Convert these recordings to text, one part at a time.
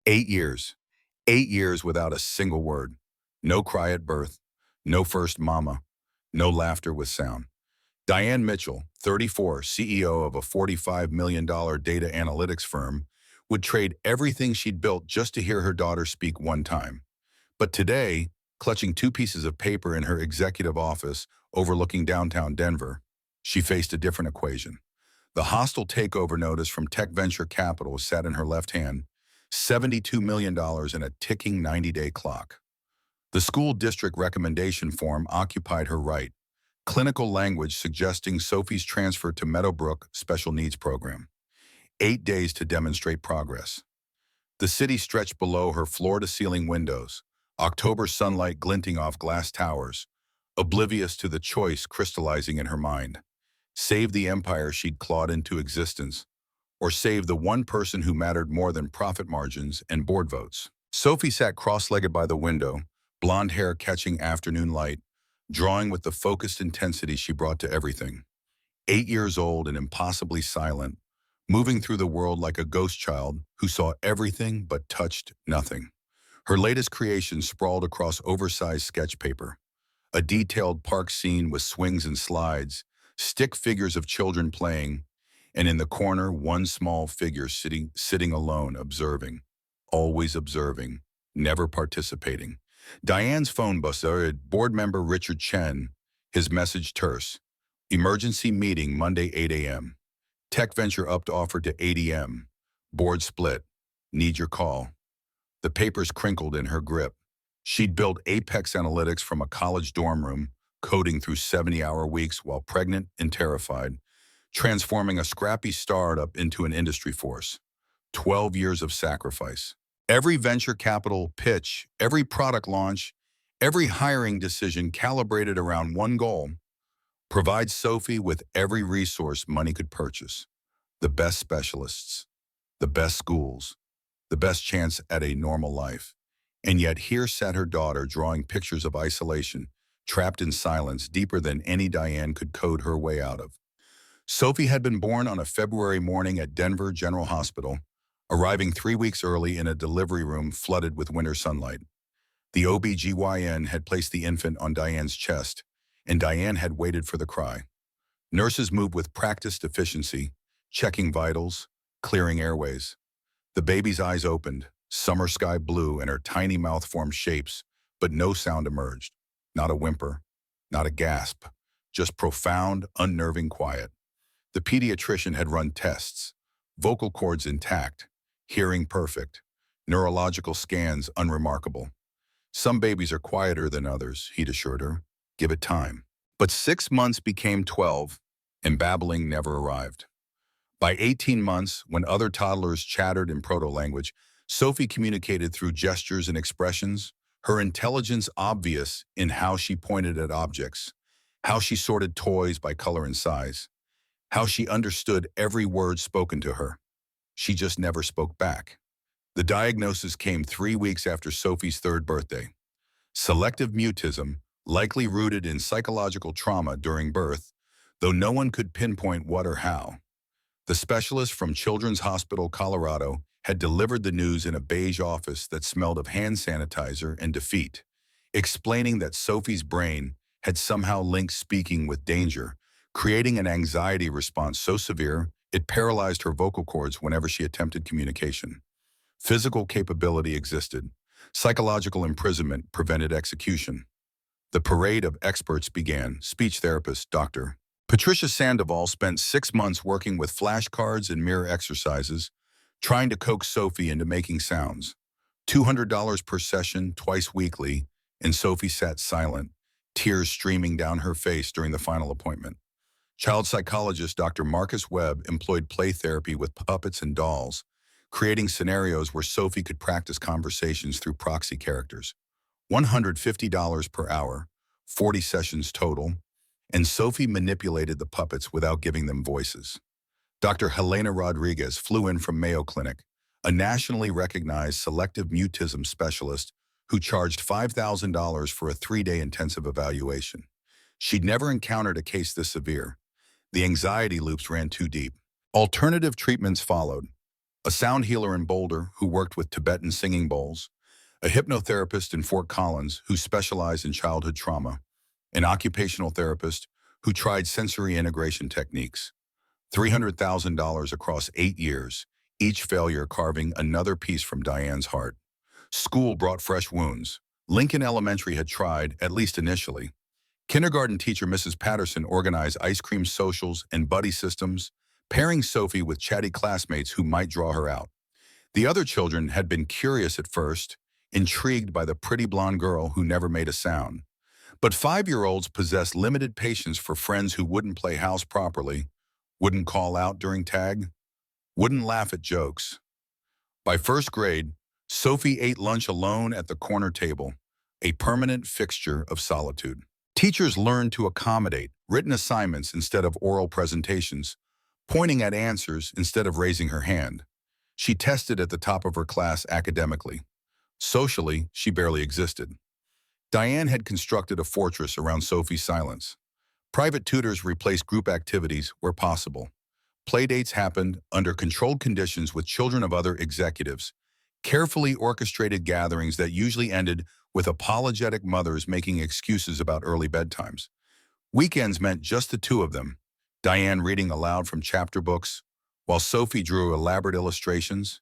8 years. 8 years without a single word. No cry at birth. No first mama. No laughter with sound. Diane Mitchell, 34, CEO of a $45 million data analytics firm, would trade everything she'd built just to hear her daughter speak one time. But today, clutching two pieces of paper in her executive office overlooking downtown Denver, she faced a different equation. The hostile takeover notice from tech venture capital sat in her left hand, $72 million in a ticking 90-day clock. The school district recommendation form occupied her right, clinical language suggesting Sophie's transfer to Meadowbrook Special Needs Program. 8 days to demonstrate progress. The city stretched below her floor-to-ceiling windows, October sunlight glinting off glass towers, oblivious to the choice crystallizing in her mind. Save the empire she'd clawed into existence, or save the one person who mattered more than profit margins and board votes. Sophie sat cross-legged by the window, blonde hair catching afternoon light, drawing with the focused intensity she brought to everything. 8 years old and impossibly silent, moving through the world like a ghost child who saw everything but touched nothing. Her latest creation sprawled across oversized sketch paper, a detailed park scene with swings and slides, stick figures of children playing, and in the corner, one small figure sitting alone, observing, always observing, never participating. Diane's phone buzzed. Board member Richard Chen, his message terse. Emergency meeting Monday 8 a.m. Tech venture upped offer to 8 a.m. Board split. Need your call. The papers crinkled in her grip. She'd built Apex Analytics from a college dorm room, coding through 70-hour weeks while pregnant and terrified, transforming a scrappy startup into an industry force. 12 years of sacrifice. Every venture capital pitch, every product launch, every hiring decision calibrated around one goal: provide Sophie with every resource money could purchase. The best specialists, the best schools, the best chance at a normal life. And yet here sat her daughter drawing pictures of isolation, trapped in silence deeper than any Diane could code her way out of. Sophie had been born on a February morning at Denver General Hospital, arriving 3 weeks early in a delivery room flooded with winter sunlight. The OB/GYN had placed the infant on Diane's chest, and Diane had waited for the cry. Nurses moved with practiced efficiency, checking vitals, clearing airways. The baby's eyes opened, summer sky blue, and her tiny mouth formed shapes, but no sound emerged. Not a whimper, not a gasp, just profound, unnerving quiet. The pediatrician had run tests, vocal cords intact, hearing perfect, neurological scans unremarkable. Some babies are quieter than others, he'd assured her. Give it time. But 6 months became 12, and babbling never arrived. By 18 months, when other toddlers chattered in proto-language, Sophie communicated through gestures and expressions, her intelligence obvious in how she pointed at objects, how she sorted toys by color and size, how she understood every word spoken to her. She just never spoke back. The diagnosis came 3 weeks after Sophie's third birthday. Selective mutism, likely rooted in psychological trauma during birth, though no one could pinpoint what or how. The specialist from Children's Hospital Colorado had delivered the news in a beige office that smelled of hand sanitizer and defeat, explaining that Sophie's brain had somehow linked speaking with danger, creating an anxiety response so severe it paralyzed her vocal cords whenever she attempted communication. Physical capability existed. Psychological imprisonment prevented execution. The parade of experts began. Speech therapist, Dr. Patricia Sandoval spent 6 months working with flashcards and mirror exercises, trying to coax Sophie into making sounds. $200 per session, twice weekly, and Sophie sat silent, tears streaming down her face during the final appointment. Child psychologist Dr. Marcus Webb employed play therapy with puppets and dolls, creating scenarios where Sophie could practice conversations through proxy characters. $150 per hour, 40 sessions total, and Sophie manipulated the puppets without giving them voices. Dr. Helena Rodriguez flew in from Mayo Clinic, a nationally recognized selective mutism specialist who charged $5,000 for a 3-day intensive evaluation. She'd never encountered a case this severe. The anxiety loops ran too deep. Alternative treatments followed. a sound healer in Boulder who worked with Tibetan singing bowls, a hypnotherapist in Fort Collins who specialized in childhood trauma, an occupational therapist who tried sensory integration techniques. $300,000 across 8 years, each failure carving another piece from Diane's heart. School brought fresh wounds. Lincoln Elementary had tried, at least initially. Kindergarten teacher Mrs. Patterson organized ice cream socials and buddy systems, pairing Sophie with chatty classmates who might draw her out. The other children had been curious at first, intrigued by the pretty blonde girl who never made a sound. But 5-year-olds possessed limited patience for friends who wouldn't play house properly, wouldn't call out during tag, wouldn't laugh at jokes. By first grade, Sophie ate lunch alone at the corner table, a permanent fixture of solitude. Teachers learned to accommodate written assignments instead of oral presentations, pointing at answers instead of raising her hand. She tested at the top of her class academically. Socially, she barely existed. Diane had constructed a fortress around Sophie's silence. Private tutors replaced group activities where possible. Playdates happened under controlled conditions with children of other executives, carefully orchestrated gatherings that usually ended with apologetic mothers making excuses about early bedtimes. Weekends meant just the two of them, Diane reading aloud from chapter books, while Sophie drew elaborate illustrations,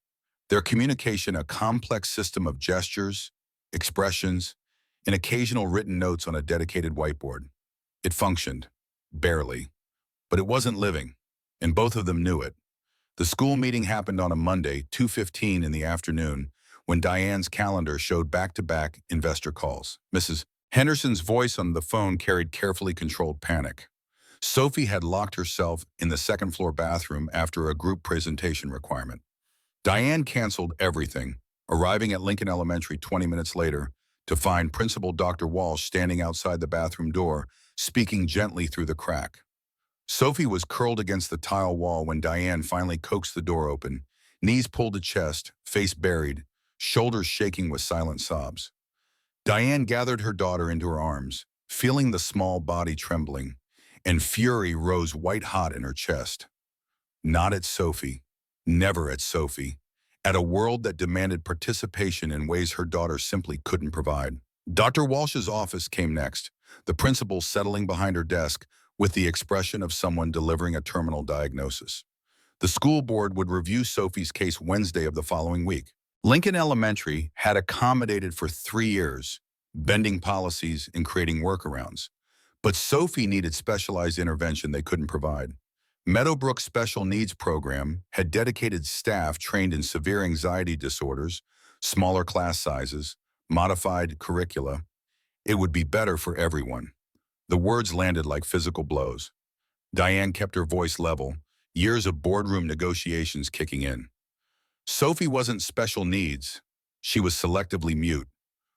their communication a complex system of gestures, expressions, and occasional written notes on a dedicated whiteboard. It functioned, barely, but it wasn't living, and both of them knew it. The school meeting happened on a Monday, 2:15 in the afternoon, when Diane's calendar showed back-to-back investor calls. Mrs. Henderson's voice on the phone carried carefully controlled panic. Sophie had locked herself in the second-floor bathroom after a group presentation requirement. Diane canceled everything, arriving at Lincoln Elementary 20 minutes later to find Principal Dr. Walsh standing outside the bathroom door, speaking gently through the crack. Sophie was curled against the tile wall when Diane finally coaxed the door open, knees pulled to chest, face buried, shoulders shaking with silent sobs. Diane gathered her daughter into her arms, feeling the small body trembling, and fury rose white-hot in her chest. Not at Sophie, never at Sophie, at a world that demanded participation in ways her daughter simply couldn't provide. Dr. Walsh's office came next, the principal settling behind her desk with the expression of someone delivering a terminal diagnosis. The school board would review Sophie's case Wednesday of the following week. Lincoln Elementary had accommodated for 3 years, bending policies and creating workarounds. But Sophie needed specialized intervention they couldn't provide. Meadowbrook's special needs program had dedicated staff trained in severe anxiety disorders, smaller class sizes, modified curricula. It would be better for everyone. The words landed like physical blows. Diane kept her voice level, years of boardroom negotiations kicking in. Sophie wasn't special needs. She was selectively mute.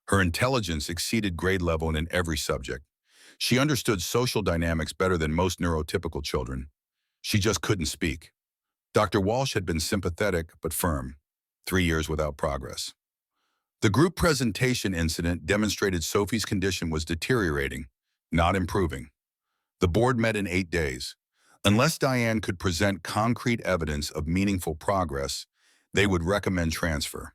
Her intelligence exceeded grade level in every subject. She understood social dynamics better than most neurotypical children. She just couldn't speak. Dr. Walsh had been sympathetic but firm. 3 years without progress. The group presentation incident demonstrated Sophie's condition was deteriorating, not improving. The board met in 8 days. Unless Diane could present concrete evidence of meaningful progress, they would recommend transfer.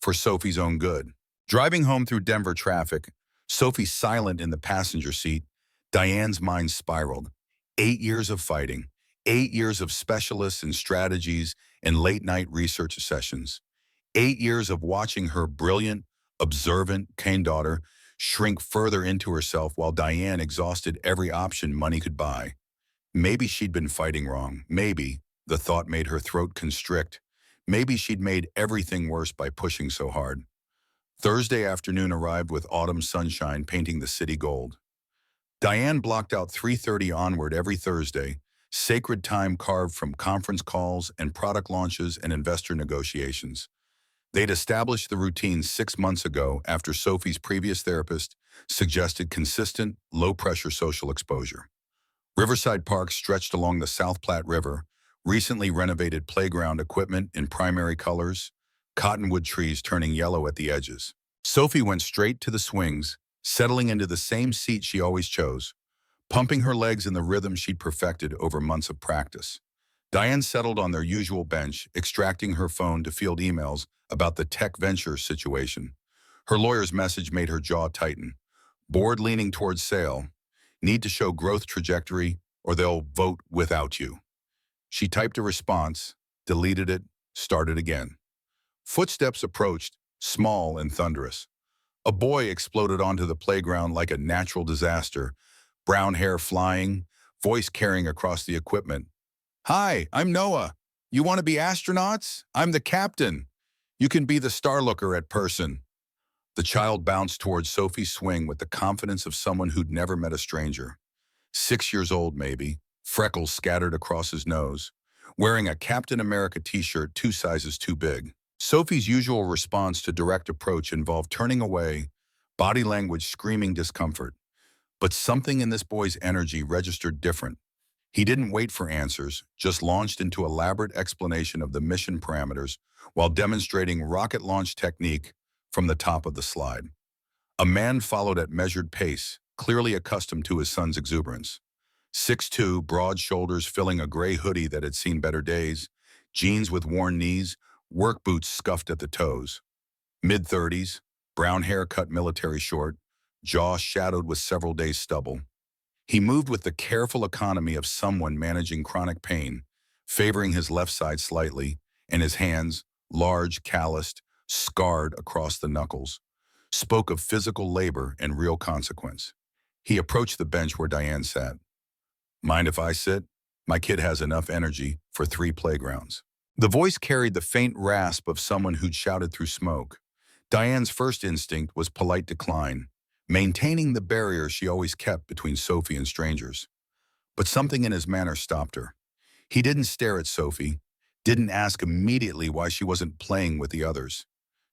For Sophie's own good. Driving home through Denver traffic, Sophie silent in the passenger seat, Diane's mind spiraled. 8 years of fighting, 8 years of specialists and strategies and late-night research sessions. 8 years of watching her brilliant, observant, kind daughter shrink further into herself while Diane exhausted every option money could buy. Maybe she'd been fighting wrong. Maybe, the thought made her throat constrict. Maybe she'd made everything worse by pushing so hard. Thursday afternoon arrived with autumn sunshine painting the city gold. Diane blocked out 3:30 onward every Thursday, sacred time carved from conference calls and product launches and investor negotiations. They'd established the routine 6 months ago after Sophie's previous therapist suggested consistent, low-pressure social exposure. Riverside Park stretched along the South Platte River, recently renovated playground equipment in primary colors, cottonwood trees turning yellow at the edges. Sophie went straight to the swings, settling into the same seat she always chose, pumping her legs in the rhythm she'd perfected over months of practice. Diane settled on their usual bench, extracting her phone to field emails about the tech venture situation. Her lawyer's message made her jaw tighten. Board leaning towards sale. Need to show growth trajectory or they'll vote without you. She typed a response, deleted it, started again. Footsteps approached, small and thunderous. A boy exploded onto the playground like a natural disaster, brown hair flying, voice carrying across the equipment. Hi, I'm Noah. You want to be astronauts? I'm the captain. You can be the star looker at person. The child bounced towards Sophie's swing with the confidence of someone who'd never met a stranger. 6 years old, maybe, freckles scattered across his nose, wearing a Captain America t-shirt 2 sizes too big. Sophie's usual response to direct approach involved turning away, body language screaming discomfort. But something in this boy's energy registered different. He didn't wait for answers, just launched into elaborate explanation of the mission parameters while demonstrating rocket launch technique from the top of the slide. A man followed at measured pace, clearly accustomed to his son's exuberance. 6'2", broad shoulders filling a gray hoodie that had seen better days, jeans with worn knees, work boots scuffed at the toes. Mid-30s, brown hair cut military short, jaw shadowed with several days' stubble. He moved with the careful economy of someone managing chronic pain, favoring his left side slightly, and his hands, large, calloused, scarred across the knuckles, spoke of physical labor and real consequence. He approached the bench where Diane sat. Mind if I sit? My kid has enough energy for 3 playgrounds. The voice carried the faint rasp of someone who'd shouted through smoke. Diane's first instinct was polite decline, maintaining the barrier she always kept between Sophie and strangers. But something in his manner stopped her. He didn't stare at Sophie, didn't ask immediately why she wasn't playing with the others,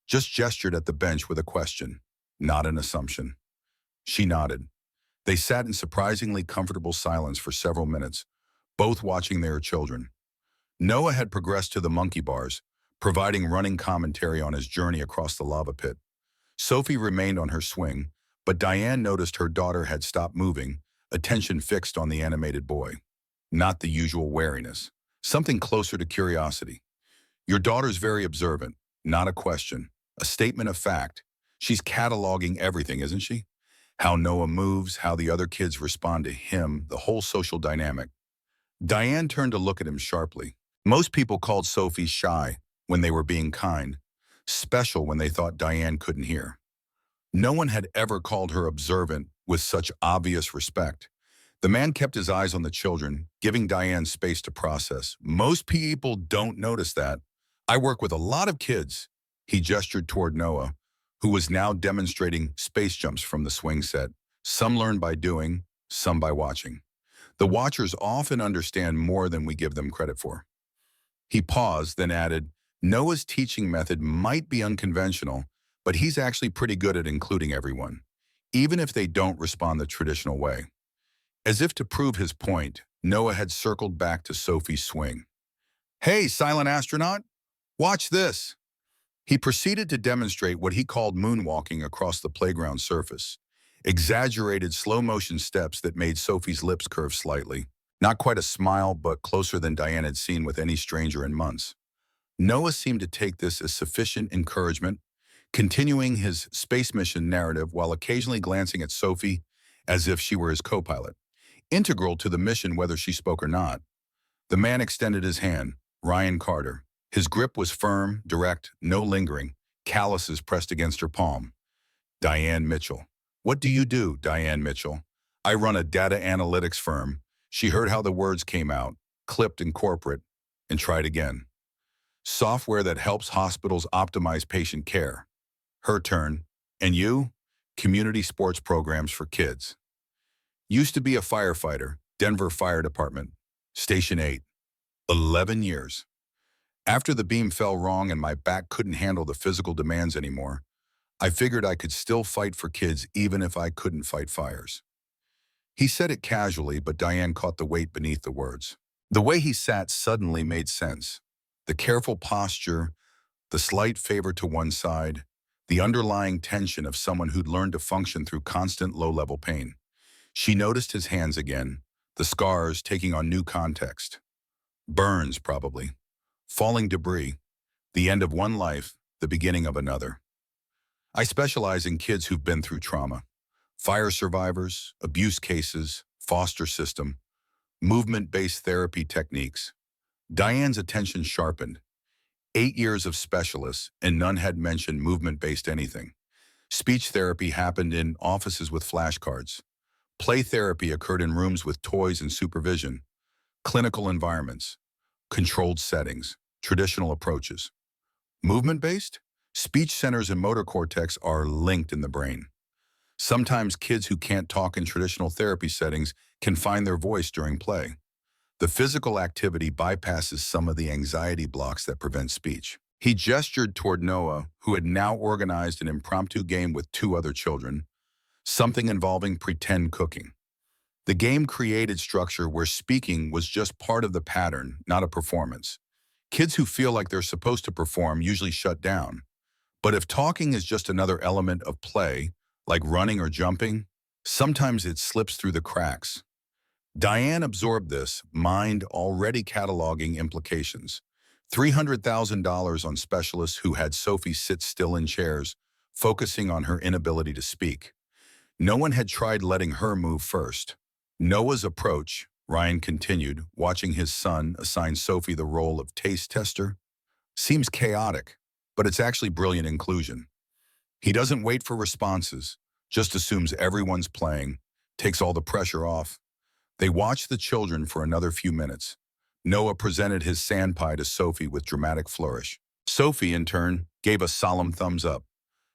just gestured at the bench with a question, not an assumption. She nodded. They sat in surprisingly comfortable silence for several minutes, both watching their children. Noah had progressed to the monkey bars, providing running commentary on his journey across the lava pit. Sophie remained on her swing, but Diane noticed her daughter had stopped moving, attention fixed on the animated boy. Not the usual wariness, something closer to curiosity. Your daughter's very observant, not a question, a statement of fact. She's cataloging everything, isn't she? How Noah moves, how the other kids respond to him, the whole social dynamic. Diane turned to look at him sharply. Most people called Sophie shy when they were being kind, special when they thought Diane couldn't hear. No one had ever called her observant with such obvious respect. The man kept his eyes on the children, giving Diane space to process. Most people don't notice that. I work with a lot of kids. He gestured toward Noah, who was now demonstrating space jumps from the swing set. Some learn by doing, some by watching. The watchers often understand more than we give them credit for. He paused, then added, Noah's teaching method might be unconventional, but he's actually pretty good at including everyone, even if they don't respond the traditional way. As if to prove his point, Noah had circled back to Sophie's swing. Hey, silent astronaut, watch this. He proceeded to demonstrate what he called moonwalking across the playground surface, exaggerated slow-motion steps that made Sophie's lips curve slightly. Not quite a smile, but closer than Diane had seen with any stranger in months. Noah seemed to take this as sufficient encouragement, continuing his space mission narrative while occasionally glancing at Sophie as if she were his co-pilot, integral to the mission whether she spoke or not. The man extended his hand, Ryan Carter. His grip was firm, direct, no lingering, calluses pressed against her palm. Diane Mitchell. What do you do, Diane Mitchell? I run a data analytics firm. She heard how the words came out, clipped in corporate, and tried again. Software that helps hospitals optimize patient care. Her turn. And you? Community sports programs for kids. Used to be a firefighter, Denver Fire Department. Station 8. 11 years. After the beam fell wrong and my back couldn't handle the physical demands anymore, I figured I could still fight for kids even if I couldn't fight fires. He said it casually, but Diane caught the weight beneath the words. The way he sat suddenly made sense. The careful posture, the slight favor to one side, the underlying tension of someone who'd learned to function through constant low-level pain. She noticed his hands again, the scars taking on new context. Burns, probably. Falling debris. The end of one life, the beginning of another. I specialize in kids who've been through trauma. Fire survivors, abuse cases, foster system, movement-based therapy techniques. Diane's attention sharpened. 8 years of specialists, and none had mentioned movement-based anything. Speech therapy happened in offices with flashcards. Play therapy occurred in rooms with toys and supervision. Clinical environments, controlled settings, traditional approaches. Movement-based? Speech centers and motor cortex are linked in the brain. Sometimes kids who can't talk in traditional therapy settings can find their voice during play. The physical activity bypasses some of the anxiety blocks that prevent speech. He gestured toward Noah, who had now organized an impromptu game with 2 other children, something involving pretend cooking. The game created structure where speaking was just part of the pattern, not a performance. Kids who feel like they're supposed to perform usually shut down. But if talking is just another element of play, like running or jumping, sometimes it slips through the cracks. Diane absorbed this, mind already cataloging implications. $300,000 on specialists who had Sophie sit still in chairs, focusing on her inability to speak. No one had tried letting her move first. Noah's approach, Ryan continued, watching his son assign Sophie the role of taste tester, seems chaotic, but it's actually brilliant inclusion. He doesn't wait for responses, just assumes everyone's playing, takes all the pressure off. They watched the children for another few minutes. Noah presented his sand pie to Sophie with dramatic flourish. Sophie, in turn, gave a solemn thumbs up.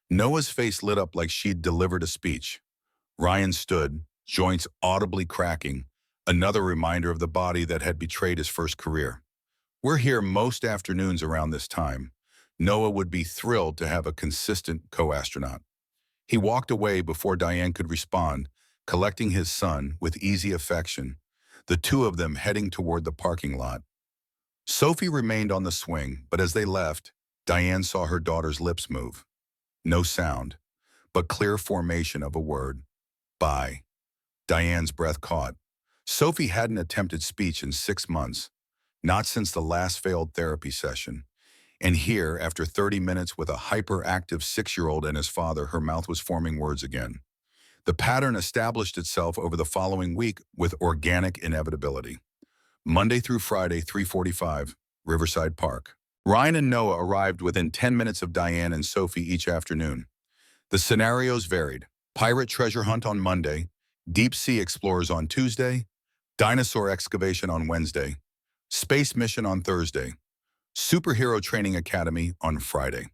Noah's face lit up like she'd delivered a speech. Ryan stood, joints audibly cracking, another reminder of the body that had betrayed his first career. We're here most afternoons around this time. Noah would be thrilled to have a consistent co-astronaut. He walked away before Diane could respond, collecting his son with easy affection, the 2 of them heading toward the parking lot. Sophie remained on the swing, but as they left, Diane saw her daughter's lips move. No sound, but clear formation of a word. Bye. Diane's breath caught. Sophie hadn't attempted speech in 6 months, not since the last failed therapy session. And here, after 30 minutes with a hyperactive 6-year-old and his father, her mouth was forming words again. The pattern established itself over the following week with organic inevitability. Monday through Friday, 3:45, Riverside Park. Ryan and Noah arrived within 10 minutes of Diane and Sophie each afternoon. The scenarios varied. Pirate treasure hunt on Monday, deep sea explorers on Tuesday, dinosaur excavation on Wednesday, space mission on Thursday, superhero training academy on Friday.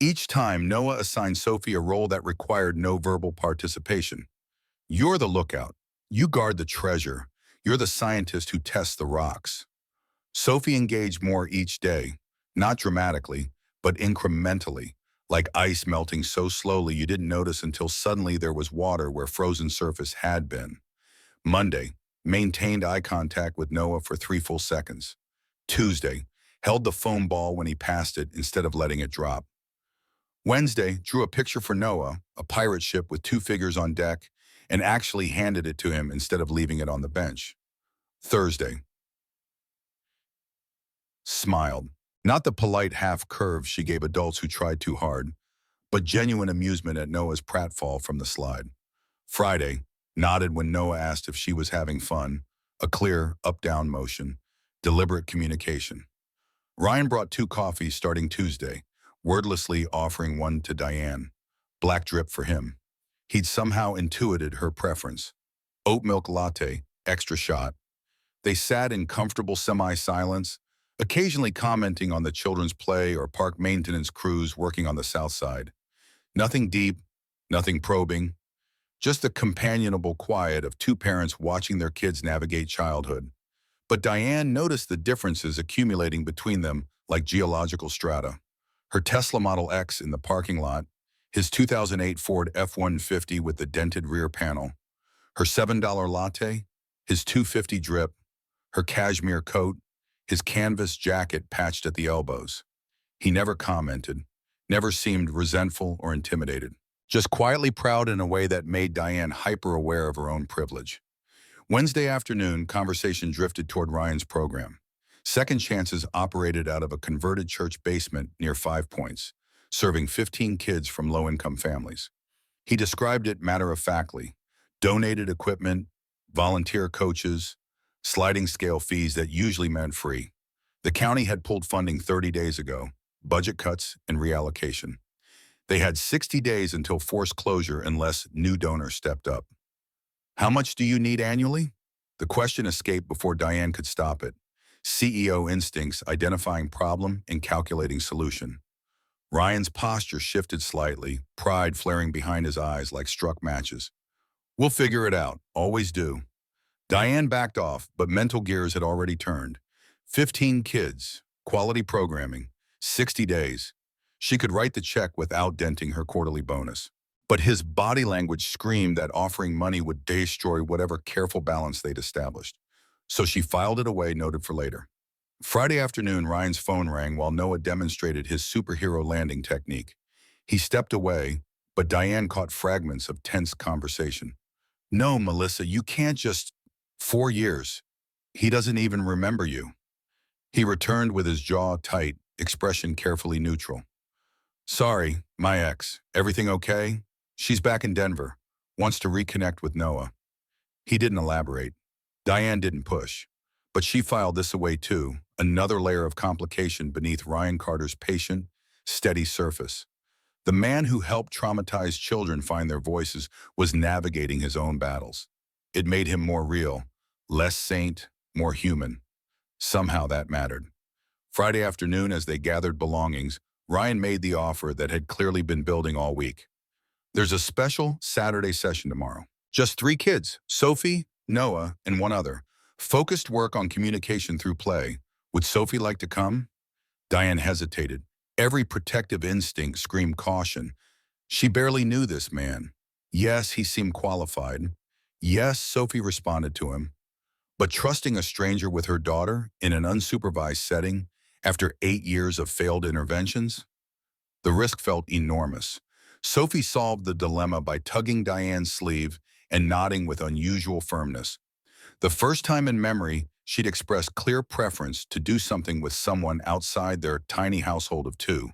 Each time, Noah assigned Sophie a role that required no verbal participation. You're the lookout. You guard the treasure. You're the scientist who tests the rocks. Sophie engaged more each day, not dramatically, but incrementally, like ice melting so slowly you didn't notice until suddenly there was water where frozen surface had been. Monday, maintained eye contact with Noah for 3 full seconds. Tuesday, held the foam ball when he passed it instead of letting it drop. Wednesday, drew a picture for Noah, a pirate ship with 2 figures on deck, and actually handed it to him instead of leaving it on the bench. Thursday, smiled. Not the polite half-curve she gave adults who tried too hard, but genuine amusement at Noah's pratfall from the slide. Friday, nodded when Noah asked if she was having fun, a clear up-down motion, deliberate communication. Ryan brought 2 coffees starting Tuesday, wordlessly offering one to Diane. Black drip for him. He'd somehow intuited her preference. Oat milk latte, extra shot. They sat in comfortable semi-silence, occasionally commenting on the children's play or park maintenance crews working on the south side. Nothing deep, nothing probing, just the companionable quiet of 2 parents watching their kids navigate childhood. But Diane noticed the differences accumulating between them like geological strata. Her Tesla Model X in the parking lot, his 2008 Ford F-150 with the dented rear panel, her $7 latte, his $2.50 drip, her cashmere coat, his canvas jacket patched at the elbows. He never commented, never seemed resentful or intimidated, just quietly proud in a way that made Diane hyper-aware of her own privilege. Wednesday afternoon, conversation drifted toward Ryan's program. Second Chances operated out of a converted church basement near 5 Points, serving 15 kids from low-income families. He described it matter-of-factly: donated equipment, volunteer coaches, sliding scale fees that usually meant free. The county had pulled funding 30 days ago, budget cuts and reallocation. They had 60 days until forced closure unless new donors stepped up. How much do you need annually? The question escaped before Diane could stop it. CEO instincts identifying problem and calculating solution. Ryan's posture shifted slightly, pride flaring behind his eyes like struck matches. We'll figure it out, always do. Diane backed off, but mental gears had already turned. 15 kids, quality programming, 60 days. She could write the check without denting her quarterly bonus. But his body language screamed that offering money would destroy whatever careful balance they'd established. So she filed it away, noted for later. Friday afternoon, Ryan's phone rang while Noah demonstrated his superhero landing technique. He stepped away, but Diane caught fragments of tense conversation. No, Melissa, you can't just... 4 years. He doesn't even remember you. He returned with his jaw tight, expression carefully neutral. Sorry, my ex. Everything okay? She's back in Denver. Wants to reconnect with Noah. He didn't elaborate. Diane didn't push. But she filed this away too, another layer of complication beneath Ryan Carter's patient, steady surface. The man who helped traumatized children find their voices was navigating his own battles. It made him more real, less saint, more human. Somehow that mattered. Friday afternoon, as they gathered belongings, Ryan made the offer that had clearly been building all week. There's a special Saturday session tomorrow. Just 3 kids, Sophie, Noah, and one other. Focused work on communication through play. Would Sophie like to come? Diane hesitated. Every protective instinct screamed caution. She barely knew this man. Yes, he seemed qualified. Yes, Sophie responded to him. But trusting a stranger with her daughter in an unsupervised setting after 8 years of failed interventions? The risk felt enormous. Sophie solved the dilemma by tugging Diane's sleeve and nodding with unusual firmness. The first time in memory, she'd expressed clear preference to do something with someone outside their tiny household of 2.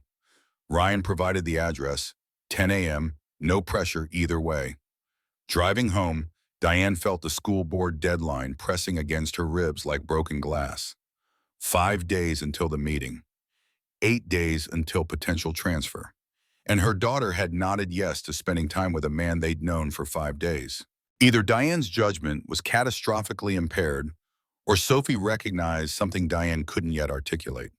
Ryan provided the address, 10 a.m., no pressure either way. Driving home, Diane felt the school board deadline pressing against her ribs like broken glass. 5 days until the meeting. 8 days until potential transfer. And her daughter had nodded yes to spending time with a man they'd known for 5 days. Either Diane's judgment was catastrophically impaired, or Sophie recognized something Diane couldn't yet articulate.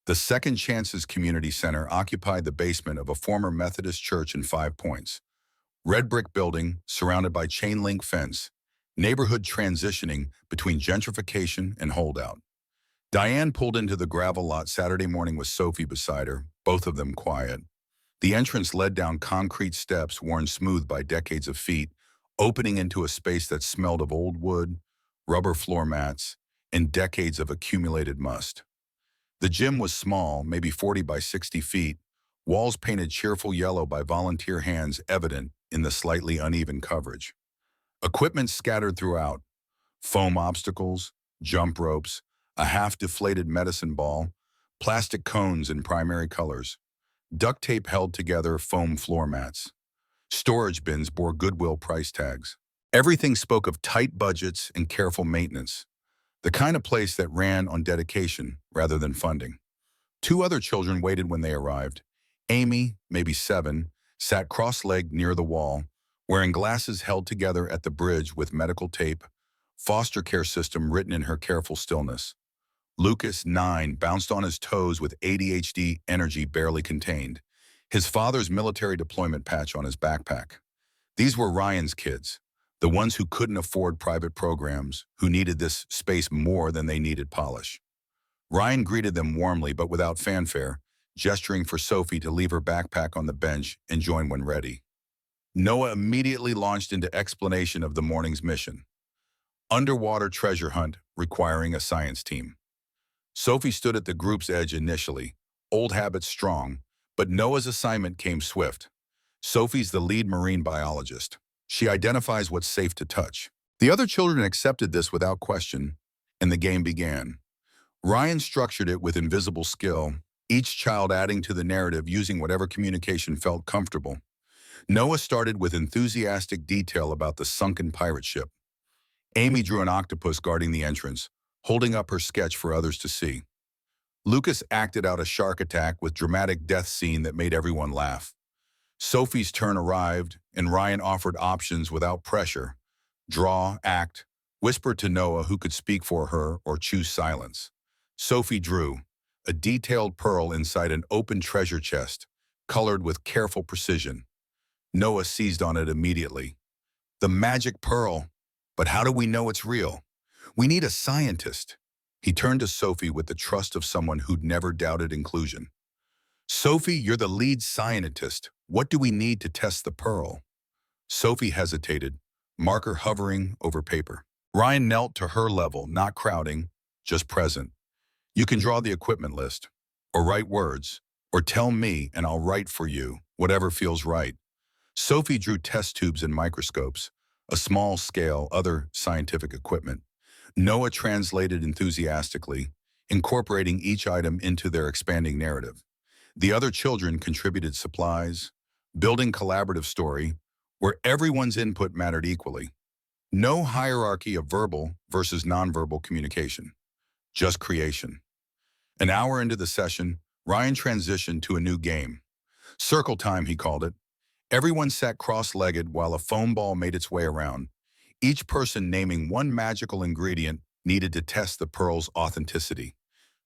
The Second Chances Community Center occupied the basement of a former Methodist church in 5 Points. Red brick building, surrounded by chain-link fence, neighborhood transitioning between gentrification and holdout. Diane pulled into the gravel lot Saturday morning with Sophie beside her, both of them quiet. The entrance led down concrete steps worn smooth by decades of feet, opening into a space that smelled of old wood, rubber floor mats, and decades of accumulated must. The gym was small, maybe 40 by 60 feet, walls painted cheerful yellow by volunteer hands evident in the slightly uneven coverage. Equipment scattered throughout: foam obstacles, jump ropes, a half-deflated medicine ball, plastic cones in primary colors. Duct tape held together foam floor mats. Storage bins bore Goodwill price tags. Everything spoke of tight budgets and careful maintenance, the kind of place that ran on dedication rather than funding. 2 other children waited when they arrived. Amy, maybe 7, sat cross-legged near the wall, wearing glasses held together at the bridge with medical tape, foster care system written in her careful stillness. Lucas, 9, bounced on his toes with ADHD energy barely contained, his father's military deployment patch on his backpack. These were Ryan's kids, the ones who couldn't afford private programs, who needed this space more than they needed polish. Ryan greeted them warmly but without fanfare, gesturing for Sophie to leave her backpack on the bench and join when ready. Noah immediately launched into explanation of the morning's mission: underwater treasure hunt requiring a science team. Sophie stood at the group's edge initially, old habits strong, but Noah's assignment came swift. Sophie's the lead marine biologist. She identifies what's safe to touch. The other children accepted this without question, and the game began. Ryan structured it with invisible skill, each child adding to the narrative using whatever communication felt comfortable. Noah started with enthusiastic detail about the sunken pirate ship. Amy drew an octopus guarding the entrance, holding up her sketch for others to see. Lucas acted out a shark attack with dramatic death scene that made everyone laugh. Sophie's turn arrived, and Ryan offered options without pressure. Draw, act, whisper to Noah who could speak for her or choose silence. Sophie drew, a detailed pearl inside an open treasure chest, colored with careful precision. Noah seized on it immediately. The magic pearl. But how do we know it's real? We need a scientist. He turned to Sophie with the trust of someone who'd never doubted inclusion. Sophie, you're the lead scientist. What do we need to test the pearl? Sophie hesitated, marker hovering over paper. Ryan knelt to her level, not crowding, just present. You can draw the equipment list, or write words, or tell me and I'll write for you, whatever feels right. Sophie drew test tubes and microscopes, a small scale, other scientific equipment. Noah translated enthusiastically, incorporating each item into their expanding narrative. The other children contributed supplies, building collaborative story, where everyone's input mattered equally. No hierarchy of verbal versus nonverbal communication, just creation. An hour into the session, Ryan transitioned to a new game. Circle time, he called it. Everyone sat cross-legged while a foam ball made its way around, each person naming one magical ingredient needed to test the pearl's authenticity.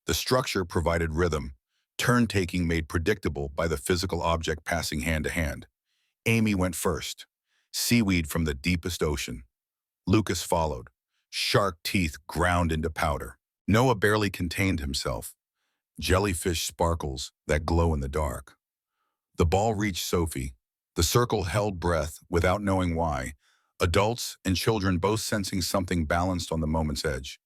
The structure provided rhythm, turn-taking made predictable by the physical object passing hand to hand. Amy went first, seaweed from the deepest ocean. Lucas followed, shark teeth ground into powder. Noah barely contained himself, jellyfish sparkles that glow in the dark. The ball reached Sophie. The circle held breath without knowing why, adults and children both sensing something balanced on the moment's edge.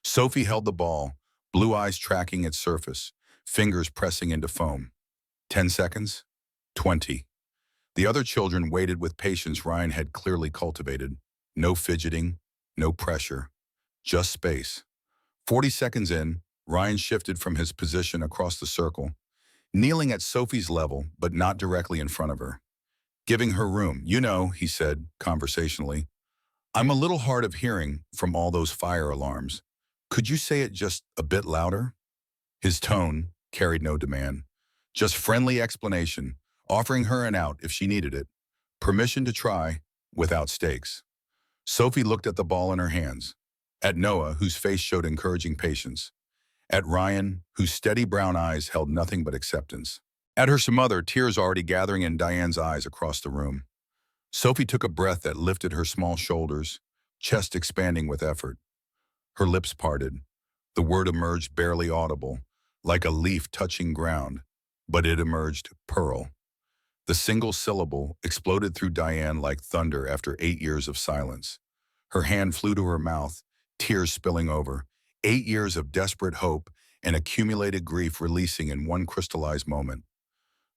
Sophie held the ball, blue eyes tracking its surface, fingers pressing into foam. 10 seconds? 20. The other children waited with patience Ryan had clearly cultivated. No fidgeting, no pressure, just space. 40 seconds in, Ryan shifted from his position across the circle, kneeling at Sophie's level but not directly in front of her. Giving her room. You know, he said, conversationally, I'm a little hard of hearing from all those fire alarms. Could you say it just a bit louder? His tone carried no demand, just friendly explanation, offering her an out if she needed it. Permission to try, without stakes. Sophie looked at the ball in her hands, at Noah, whose face showed encouraging patience, at Ryan, whose steady brown eyes held nothing but acceptance. At her mother, tears already gathering in Diane's eyes across the room. Sophie took a breath that lifted her small shoulders, chest expanding with effort. Her lips parted. The word emerged barely audible, like a leaf touching ground, but it emerged pearl. The single syllable exploded through Diane like thunder after 8 years of silence. Her hand flew to her mouth, tears spilling over, 8 years of desperate hope and accumulated grief releasing in one crystallized moment.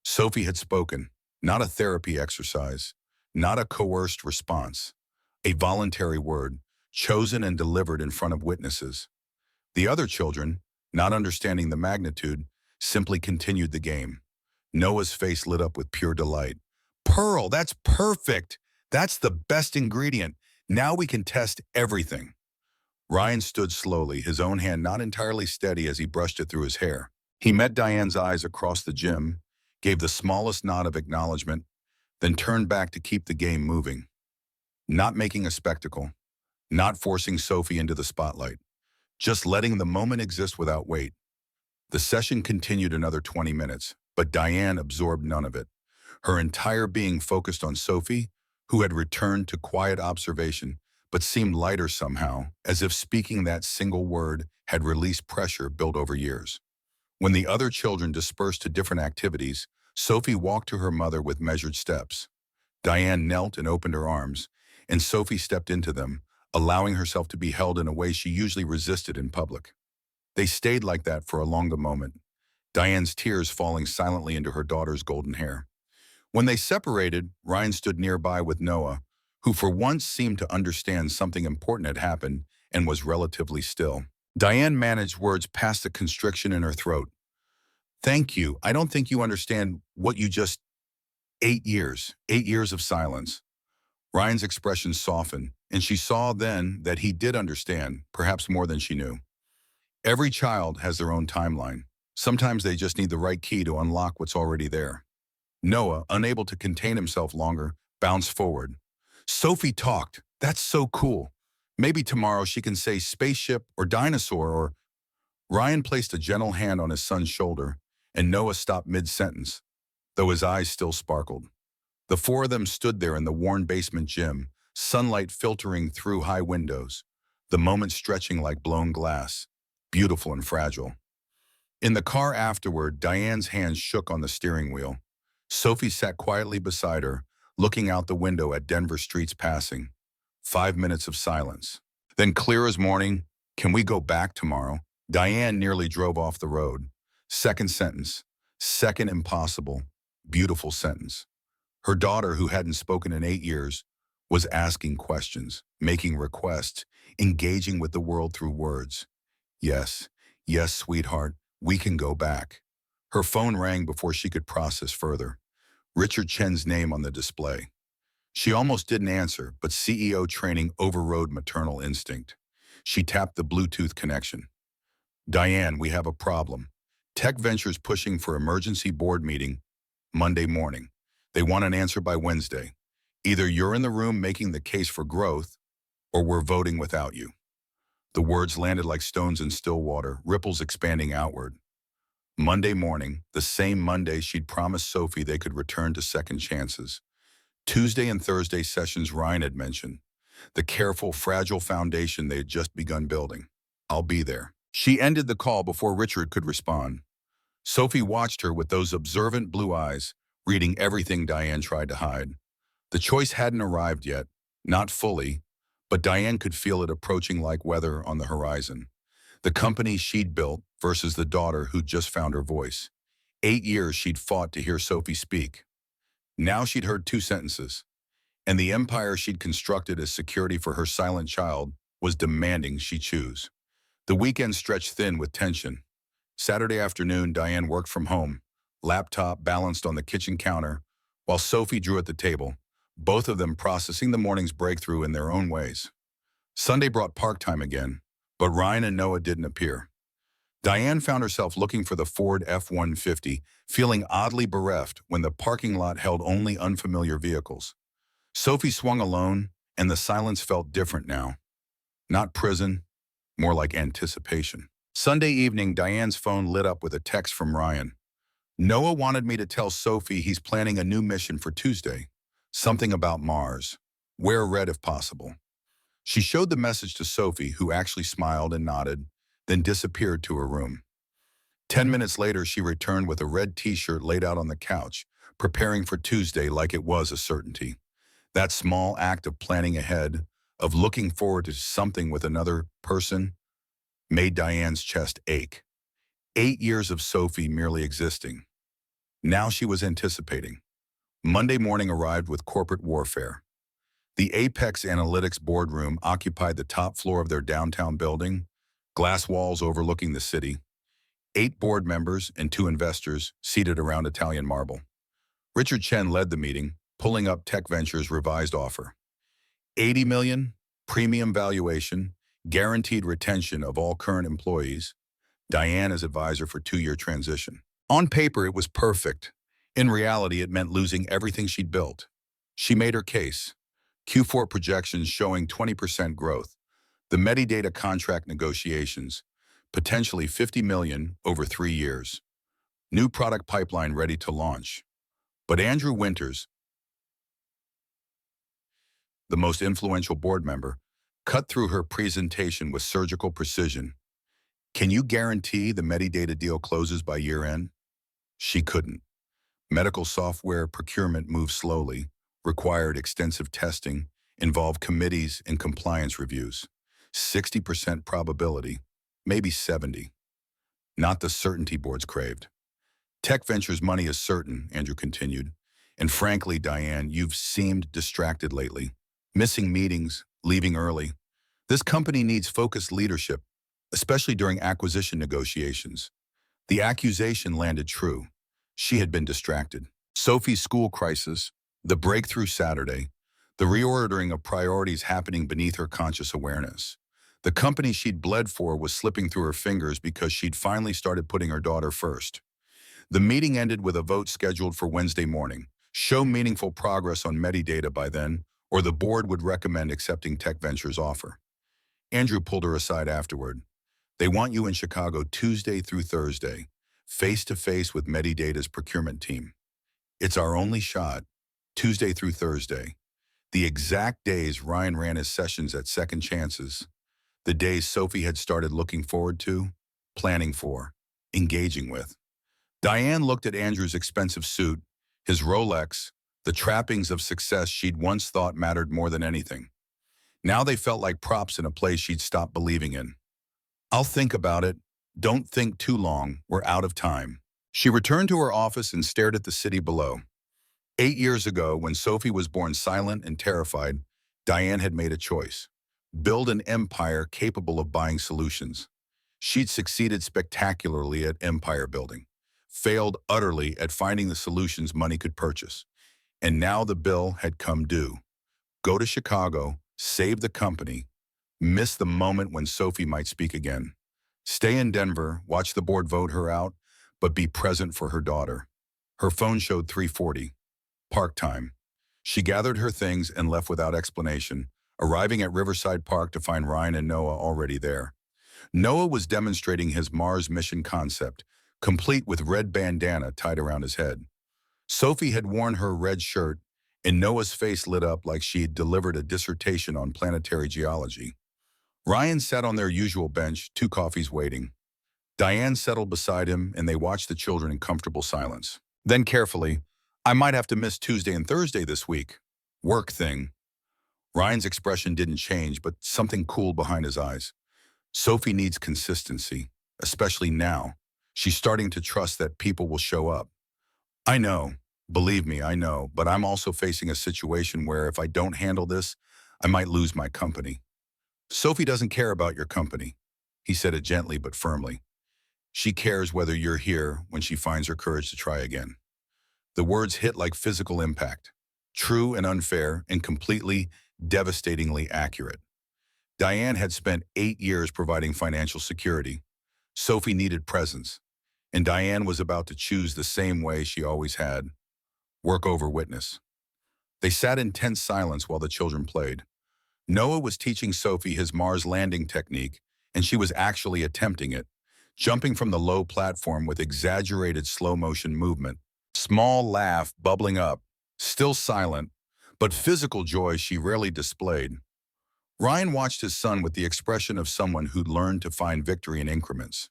Sophie had spoken, not a therapy exercise, not a coerced response, a voluntary word, chosen and delivered in front of witnesses. The other children, not understanding the magnitude, simply continued the game. Noah's face lit up with pure delight. Pearl, that's perfect! That's the best ingredient. Now we can test everything. Ryan stood slowly, his own hand not entirely steady as he brushed it through his hair. He met Diane's eyes across the gym, gave the smallest nod of acknowledgement, then turned back to keep the game moving. Not making a spectacle, not forcing Sophie into the spotlight, just letting the moment exist without weight. The session continued another 20 minutes, but Diane absorbed none of it. Her entire being focused on Sophie, who had returned to quiet observation, but seemed lighter somehow, as if speaking that single word had released pressure built over years. When the other children dispersed to different activities, Sophie walked to her mother with measured steps. Diane knelt and opened her arms, and Sophie stepped into them, allowing herself to be held in a way she usually resisted in public. They stayed like that for a longer moment, Diane's tears falling silently into her daughter's golden hair. When they separated, Ryan stood nearby with Noah, who for once seemed to understand something important had happened and was relatively still. Diane managed words past the constriction in her throat. Thank you. I don't think you understand what you just 8 years. 8 years of silence. Ryan's expression softened, and she saw then that he did understand, perhaps more than she knew. Every child has their own timeline. Sometimes they just need the right key to unlock what's already there. Noah, unable to contain himself longer, bounced forward. Sophie talked. That's so cool. Maybe tomorrow she can say spaceship or dinosaur or... Ryan placed a gentle hand on his son's shoulder, and Noah stopped mid-sentence, though his eyes still sparkled. The four of them stood there in the worn basement gym, sunlight filtering through high windows, the moment stretching like blown glass, beautiful and fragile. In the car afterward, Diane's hands shook on the steering wheel. Sophie sat quietly beside her, looking out the window at Denver streets passing. 5 minutes of silence. Then clear as morning, can we go back tomorrow? Diane nearly drove off the road. Second sentence. Second impossible, beautiful sentence. Her daughter, who hadn't spoken in 8 years, was asking questions, making requests, engaging with the world through words. Yes, yes, sweetheart, we can go back. Her phone rang before she could process further. Richard Chen's name on the display. She almost didn't answer, but CEO training overrode maternal instinct. She tapped the Bluetooth connection. Diane, we have a problem. Tech Ventures pushing for emergency board meeting Monday morning. They want an answer by Wednesday. Either you're in the room making the case for growth, or we're voting without you. The words landed like stones in still water, ripples expanding outward. Monday morning, the same Monday she'd promised Sophie they could return to second chances. Tuesday and Thursday sessions Ryan had mentioned. The careful, fragile foundation they had just begun building. I'll be there. She ended the call before Richard could respond. Sophie watched her with those observant blue eyes, reading everything Diane tried to hide. The choice hadn't arrived yet, not fully, but Diane could feel it approaching like weather on the horizon. The company she'd built versus the daughter who'd just found her voice. 8 years she'd fought to hear Sophie speak. Now she'd heard two sentences, and the empire she'd constructed as security for her silent child was demanding she choose. The weekend stretched thin with tension. Saturday afternoon, Diane worked from home, laptop balanced on the kitchen counter, while Sophie drew at the table, both of them processing the morning's breakthrough in their own ways. Sunday brought park time again, but Ryan and Noah didn't appear. Diane found herself looking for the Ford F-150, feeling oddly bereft when the parking lot held only unfamiliar vehicles. Sophie swung alone, and the silence felt different now. Not prison, more like anticipation. Sunday evening, Diane's phone lit up with a text from Ryan. Noah wanted me to tell Sophie he's planning a new mission for Tuesday. Something about Mars. Wear red if possible. She showed the message to Sophie, who actually smiled and nodded, then disappeared to her room. 10 minutes later, she returned with a red t-shirt laid out on the couch, preparing for Tuesday like it was a certainty. That small act of planning ahead, of looking forward to something with another person, made Diane's chest ache. 8 years of Sophie merely existing. Now she was anticipating. Monday morning arrived with corporate warfare. The Apex Analytics boardroom occupied the top floor of their downtown building, glass walls overlooking the city. 8 board members and 2 investors seated around Italian marble. Richard Chen led the meeting, pulling up Tech Ventures' revised offer. $80 million, premium valuation, guaranteed retention of all current employees, Diane as advisor for 2-year transition. On paper, it was perfect. In reality, it meant losing everything she'd built. She made her case. Q4 projections showing 20% growth. The Medidata contract negotiations, potentially $50 million over 3 years. New product pipeline ready to launch. But Andrew Winters, the most influential board member, cut through her presentation with surgical precision. Can you guarantee the Medidata deal closes by year-end? She couldn't. Medical software procurement moved slowly, required extensive testing, involved committees and compliance reviews. 60% probability, maybe 70. Not the certainty boards craved. Tech Ventures' money is certain, Andrew continued. And frankly, Diane, you've seemed distracted lately. Missing meetings, leaving early. This company needs focused leadership, especially during acquisition negotiations. The accusation landed true. She had been distracted. Sophie's school crisis, the breakthrough Saturday, the reordering of priorities happening beneath her conscious awareness. The company she'd bled for was slipping through her fingers because she'd finally started putting her daughter first. The meeting ended with a vote scheduled for Wednesday morning. Show meaningful progress on Medidata by then, or the board would recommend accepting Tech Ventures' offer. Andrew pulled her aside afterward. They want you in Chicago Tuesday through Thursday, face-to-face with Medidata's procurement team. It's our only shot, Tuesday through Thursday. The exact days Ryan ran his sessions at Second Chances, the days Sophie had started looking forward to, planning for, engaging with. Diane looked at Andrew's expensive suit, his Rolex, the trappings of success she'd once thought mattered more than anything. Now they felt like props in a play she'd stopped believing in. I'll think about it. Don't think too long. We're out of time. She returned to her office and stared at the city below. 8 years ago, when Sophie was born silent and terrified, Diane had made a choice. Build an empire capable of buying solutions. She'd succeeded spectacularly at empire building, failed utterly at finding the solutions money could purchase. And now the bill had come due. Go to Chicago, save the company, miss the moment when Sophie might speak again. Stay in Denver, watch the board vote her out, but be present for her daughter. Her phone showed 3:40. Park time. She gathered her things and left without explanation, arriving at Riverside Park to find Ryan and Noah already there. Noah was demonstrating his Mars mission concept, complete with red bandana tied around his head. Sophie had worn her red shirt, and Noah's face lit up like she had delivered a dissertation on planetary geology. Ryan sat on their usual bench, 2 coffees waiting. Diane settled beside him, and they watched the children in comfortable silence. Then carefully, I might have to miss Tuesday and Thursday this week. Work thing. Ryan's expression didn't change, but something cooled behind his eyes. Sophie needs consistency, especially now. She's starting to trust that people will show up. I know, believe me, I know, but I'm also facing a situation where if I don't handle this, I might lose my company. Sophie doesn't care about your company. He said it gently but firmly. She cares whether you're here when she finds her courage to try again. The words hit like physical impact, true and unfair and completely, devastatingly accurate. Diane had spent 8 years providing financial security. Sophie needed presence, and Diane was about to choose the same way she always had, work over witness. They sat in tense silence while the children played. Noah was teaching Sophie his Mars landing technique, and she was actually attempting it, jumping from the low platform with exaggerated slow-motion movement. Small laugh bubbling up, still silent, but physical joy she rarely displayed. Ryan watched his son with the expression of someone who'd learned to find victory in increments.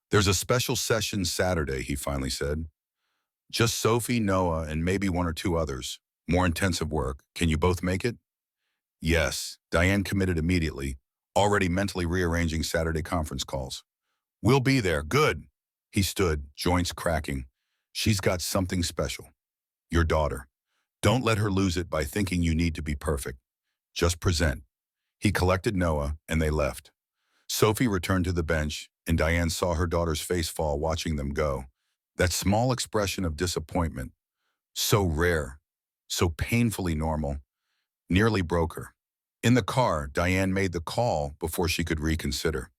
There's a special session Saturday, he finally said. Just Sophie, Noah, and maybe 1 or 2 others. More intensive work. Can you both make it? Yes, Diane committed immediately, already mentally rearranging Saturday conference calls. We'll be there. Good. He stood, joints cracking. She's got something special. Your daughter. Don't let her lose it by thinking you need to be perfect. Just present. He collected Noah, and they left. Sophie returned to the bench, and Diane saw her daughter's face fall watching them go. That small expression of disappointment, so rare, so painfully normal, nearly broke her. In the car, Diane made the call before she could reconsider.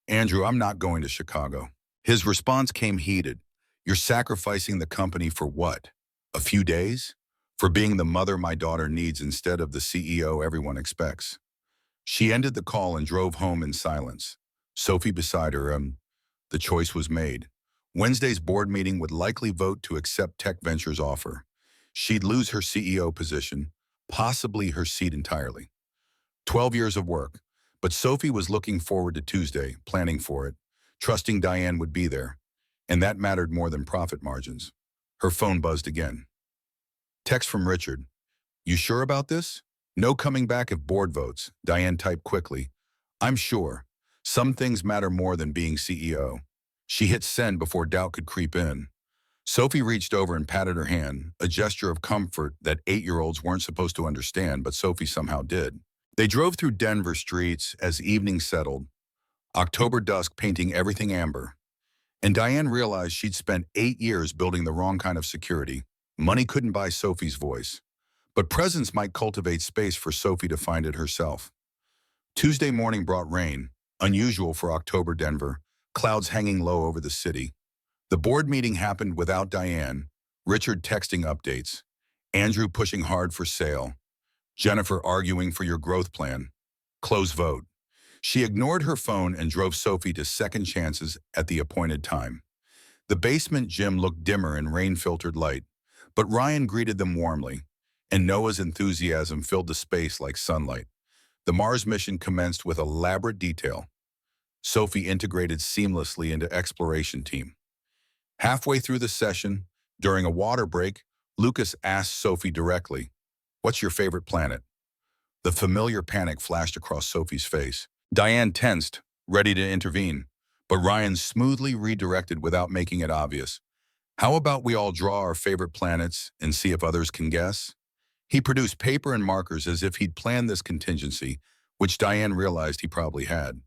Andrew, I'm not going to Chicago. His response came heated. You're sacrificing the company for what? A few days? For being the mother my daughter needs instead of the CEO everyone expects. She ended the call and drove home in silence. Sophie beside her, the choice was made. Wednesday's board meeting would likely vote to accept Tech Ventures' offer. She'd lose her CEO position, possibly her seat entirely. 12 years of work, but Sophie was looking forward to Tuesday, planning for it, trusting Diane would be there. And that mattered more than profit margins. Her phone buzzed again. Text from Richard. You sure about this? No coming back if board votes, Diane typed quickly. I'm sure. Some things matter more than being CEO. She hit send before doubt could creep in. Sophie reached over and patted her hand, a gesture of comfort that 8-year-olds weren't supposed to understand, but Sophie somehow did. They drove through Denver streets as evening settled. October dusk painting everything amber. And Diane realized she'd spent 8 years building the wrong kind of security. Money couldn't buy Sophie's voice, but presence might cultivate space for Sophie to find it herself. Tuesday morning brought rain, unusual for October Denver, clouds hanging low over the city. The board meeting happened without Diane, Richard texting updates, Andrew pushing hard for sale, Jennifer arguing for your growth plan. Close vote. She ignored her phone and drove Sophie to second chances at the appointed time. The basement gym looked dimmer in rain-filtered light, but Ryan greeted them warmly, and Noah's enthusiasm filled the space like sunlight. The Mars mission commenced with elaborate detail. Sophie integrated seamlessly into exploration team. Halfway through the session, during a water break, Lucas asked Sophie directly, "What's your favorite planet?" The familiar panic flashed across Sophie's face. Diane tensed, ready to intervene, but Ryan smoothly redirected without making it obvious. "How about we all draw our favorite planets and see if others can guess?" He produced paper and markers as if he'd planned this contingency, which Diane realized he probably had.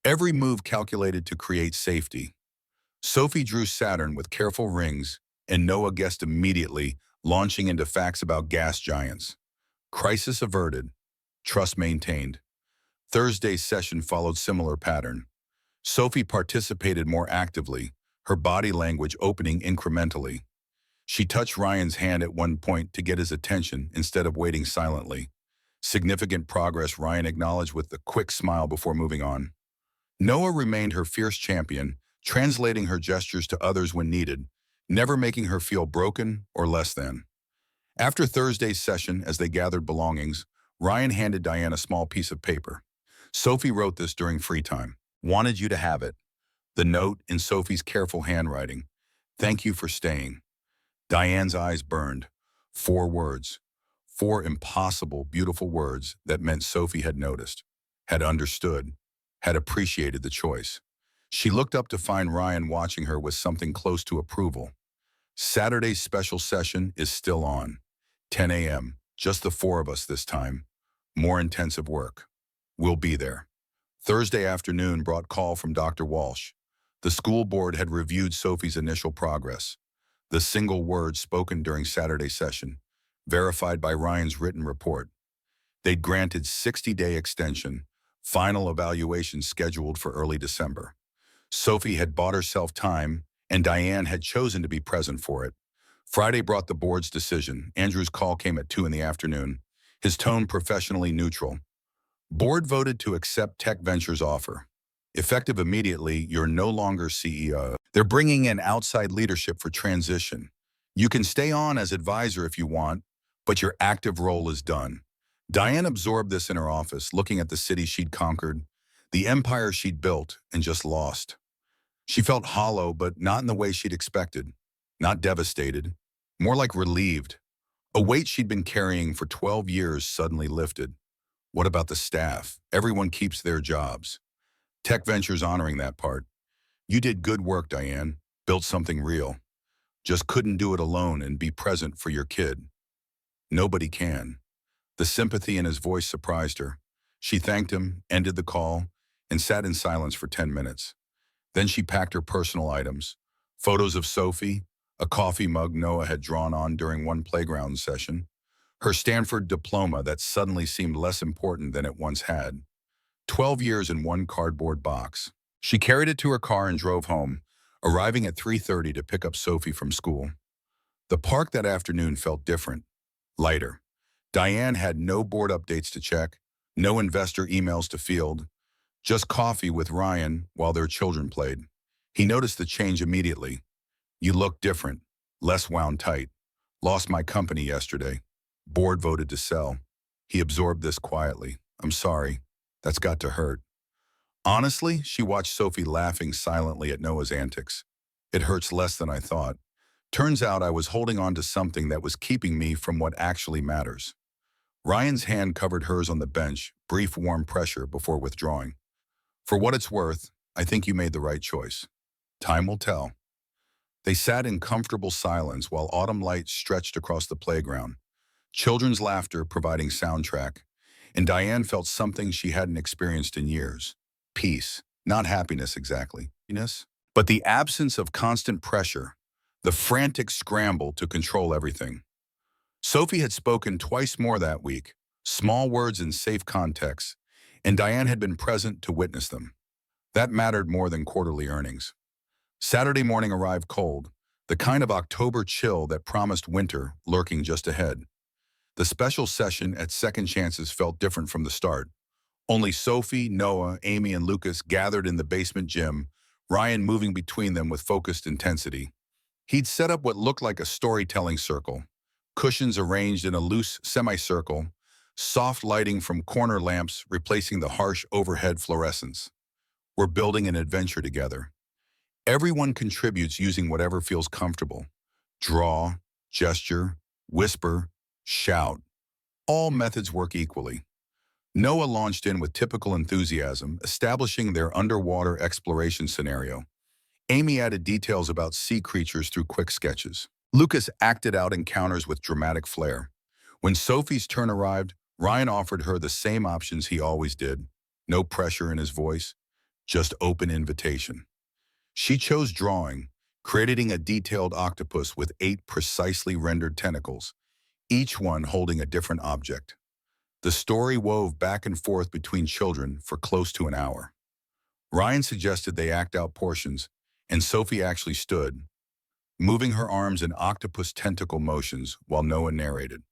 Every move calculated to create safety. Sophie drew Saturn with careful rings, and Noah guessed immediately, launching into facts about gas giants. Crisis averted. Trust maintained. Thursday's session followed similar pattern. Sophie participated more actively, her body language opening incrementally. She touched Ryan's hand at one point to get his attention instead of waiting silently. Significant progress, Ryan acknowledged with a quick smile before moving on. Noah remained her fierce champion, translating her gestures to others when needed, never making her feel broken or less than. After Thursday's session, as they gathered belongings, Ryan handed Diane a small piece of paper. "Sophie wrote this during free time. Wanted you to have it." The note, in Sophie's careful handwriting, "Thank you for staying." Diane's eyes burned. 4 words. 4 impossible, beautiful words that meant Sophie had noticed, had understood, had appreciated the choice. She looked up to find Ryan watching her with something close to approval. Saturday's special session is still on. 10 a.m. Just the 4 of us this time. More intensive work. We'll be there. Thursday afternoon brought call from Dr. Walsh. The school board had reviewed Sophie's initial progress. The single word spoken during Saturday's session, verified by Ryan's written report. They'd granted 60-day extension, final evaluation scheduled for early December. Sophie had bought herself time, and Diane had chosen to be present for it. Friday brought the board's decision. Andrew's call came at 2 in the afternoon, his tone professionally neutral. Board voted to accept Tech Ventures' offer. Effective immediately, you're no longer CEO. They're bringing in outside leadership for transition. You can stay on as advisor if you want, but your active role is done. Diane absorbed this in her office, looking at the city she'd conquered, the empire she'd built and just lost. She felt hollow, but not in the way she'd expected. Not devastated, more like relieved. A weight she'd been carrying for 12 years suddenly lifted. What about the staff? Everyone keeps their jobs. Tech Ventures honoring that part. You did good work, Diane. Built something real. Just couldn't do it alone and be present for your kid. Nobody can. The sympathy in his voice surprised her. She thanked him, ended the call, and sat in silence for 10 minutes. Then she packed her personal items. Photos of Sophie, a coffee mug Noah had drawn on during one playground session, her Stanford diploma that suddenly seemed less important than it once had. 12 years in one cardboard box. She carried it to her car and drove home, arriving at 3:30 to pick up Sophie from school. The park that afternoon felt different, lighter. Diane had no board updates to check, no investor emails to field, just coffee with Ryan while their children played. He noticed the change immediately. "You look different, less wound tight. Lost my company yesterday. Board voted to sell." He absorbed this quietly. "I'm sorry. That's got to hurt." Honestly, she watched Sophie laughing silently at Noah's antics. "It hurts less than I thought. Turns out I was holding on to something that was keeping me from what actually matters." Ryan's hand covered hers on the bench, brief warm pressure before withdrawing. "For what it's worth, I think you made the right choice. Time will tell." They sat in comfortable silence while autumn light stretched across the playground, children's laughter providing soundtrack, and Diane felt something she hadn't experienced in years: peace. Not happiness exactly. Happiness? But the absence of constant pressure, the frantic scramble to control everything. Sophie had spoken twice more that week, small words in safe contexts, and Diane had been present to witness them. That mattered more than quarterly earnings. Saturday morning arrived cold, the kind of October chill that promised winter lurking just ahead. The special session at Second Chances felt different from the start. Only Sophie, Noah, Amy, and Lucas gathered in the basement gym, Ryan moving between them with focused intensity. He'd set up what looked like a storytelling circle, cushions arranged in a loose semicircle, soft lighting from corner lamps replacing the harsh overhead fluorescence. We're building an adventure together. Everyone contributes using whatever feels comfortable. Draw, gesture, whisper, shout. All methods work equally. Noah launched in with typical enthusiasm, establishing their underwater exploration scenario. Amy added details about sea creatures through quick sketches. Lucas acted out encounters with dramatic flair. When Sophie's turn arrived, Ryan offered her the same options he always did. No pressure in his voice, just open invitation. She chose drawing, creating a detailed octopus with 8 precisely rendered tentacles, each one holding a different object. The story wove back and forth between children for close to an hour. Ryan suggested they act out portions, and Sophie actually stood, moving her arms in octopus tentacle motions while Noah narrated.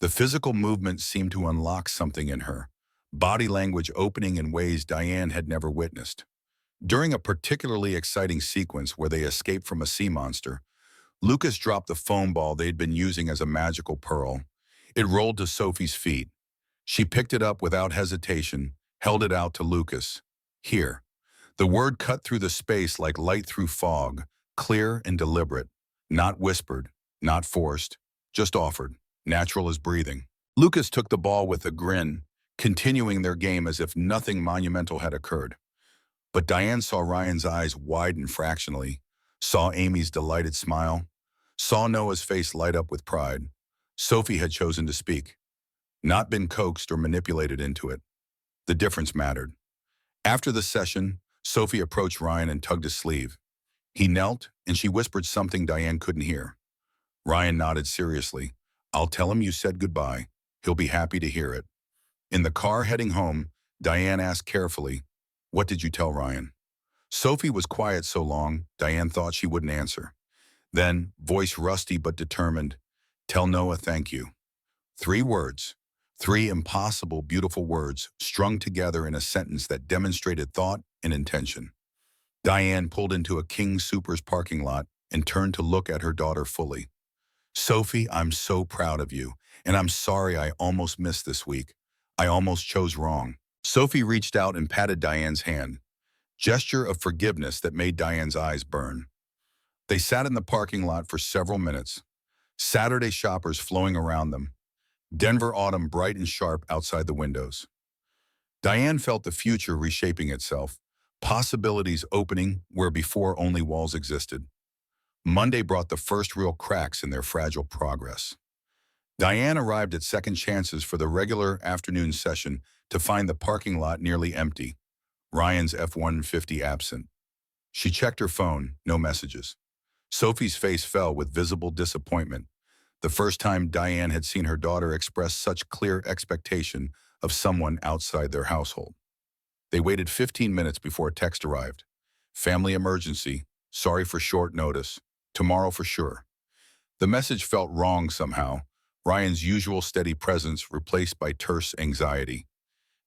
The physical movement seemed to unlock something in her, body language opening in ways Diane had never witnessed. During a particularly exciting sequence where they escaped from a sea monster, Lucas dropped the foam ball they'd been using as a magical pearl. It rolled to Sophie's feet. She picked it up without hesitation, held it out to Lucas. Here. The word cut through the space like light through fog, clear and deliberate, not whispered, not forced, just offered, natural as breathing. Lucas took the ball with a grin, continuing their game as if nothing monumental had occurred. But Diane saw Ryan's eyes widen fractionally, saw Amy's delighted smile, saw Noah's face light up with pride. Sophie had chosen to speak, not been coaxed or manipulated into it. The difference mattered. After the session, Sophie approached Ryan and tugged his sleeve. He knelt, and she whispered something Diane couldn't hear. Ryan nodded seriously. I'll tell him you said goodbye. He'll be happy to hear it. In the car heading home, Diane asked carefully, what did you tell Ryan? Sophie was quiet so long, Diane thought she wouldn't answer. Then, voice rusty but determined, tell Noah thank you. 3 words. 3 impossible, beautiful words strung together in a sentence that demonstrated thought and intention. Diane pulled into a King Soopers parking lot and turned to look at her daughter fully. Sophie, I'm so proud of you, and I'm sorry I almost missed this week. I almost chose wrong. Sophie reached out and patted Diane's hand, gesture of forgiveness that made Diane's eyes burn. They sat in the parking lot for several minutes, Saturday shoppers flowing around them, Denver autumn bright and sharp outside the windows. Diane felt the future reshaping itself, possibilities opening where before only walls existed. Monday brought the first real cracks in their fragile progress. Diane arrived at Second Chances for the regular afternoon session to find the parking lot nearly empty, Ryan's F-150 absent. She checked her phone, no messages. Sophie's face fell with visible disappointment, the first time Diane had seen her daughter express such clear expectation of someone outside their household. They waited 15 minutes before a text arrived. Family emergency, sorry for short notice, tomorrow for sure. The message felt wrong somehow, Ryan's usual steady presence replaced by terse anxiety.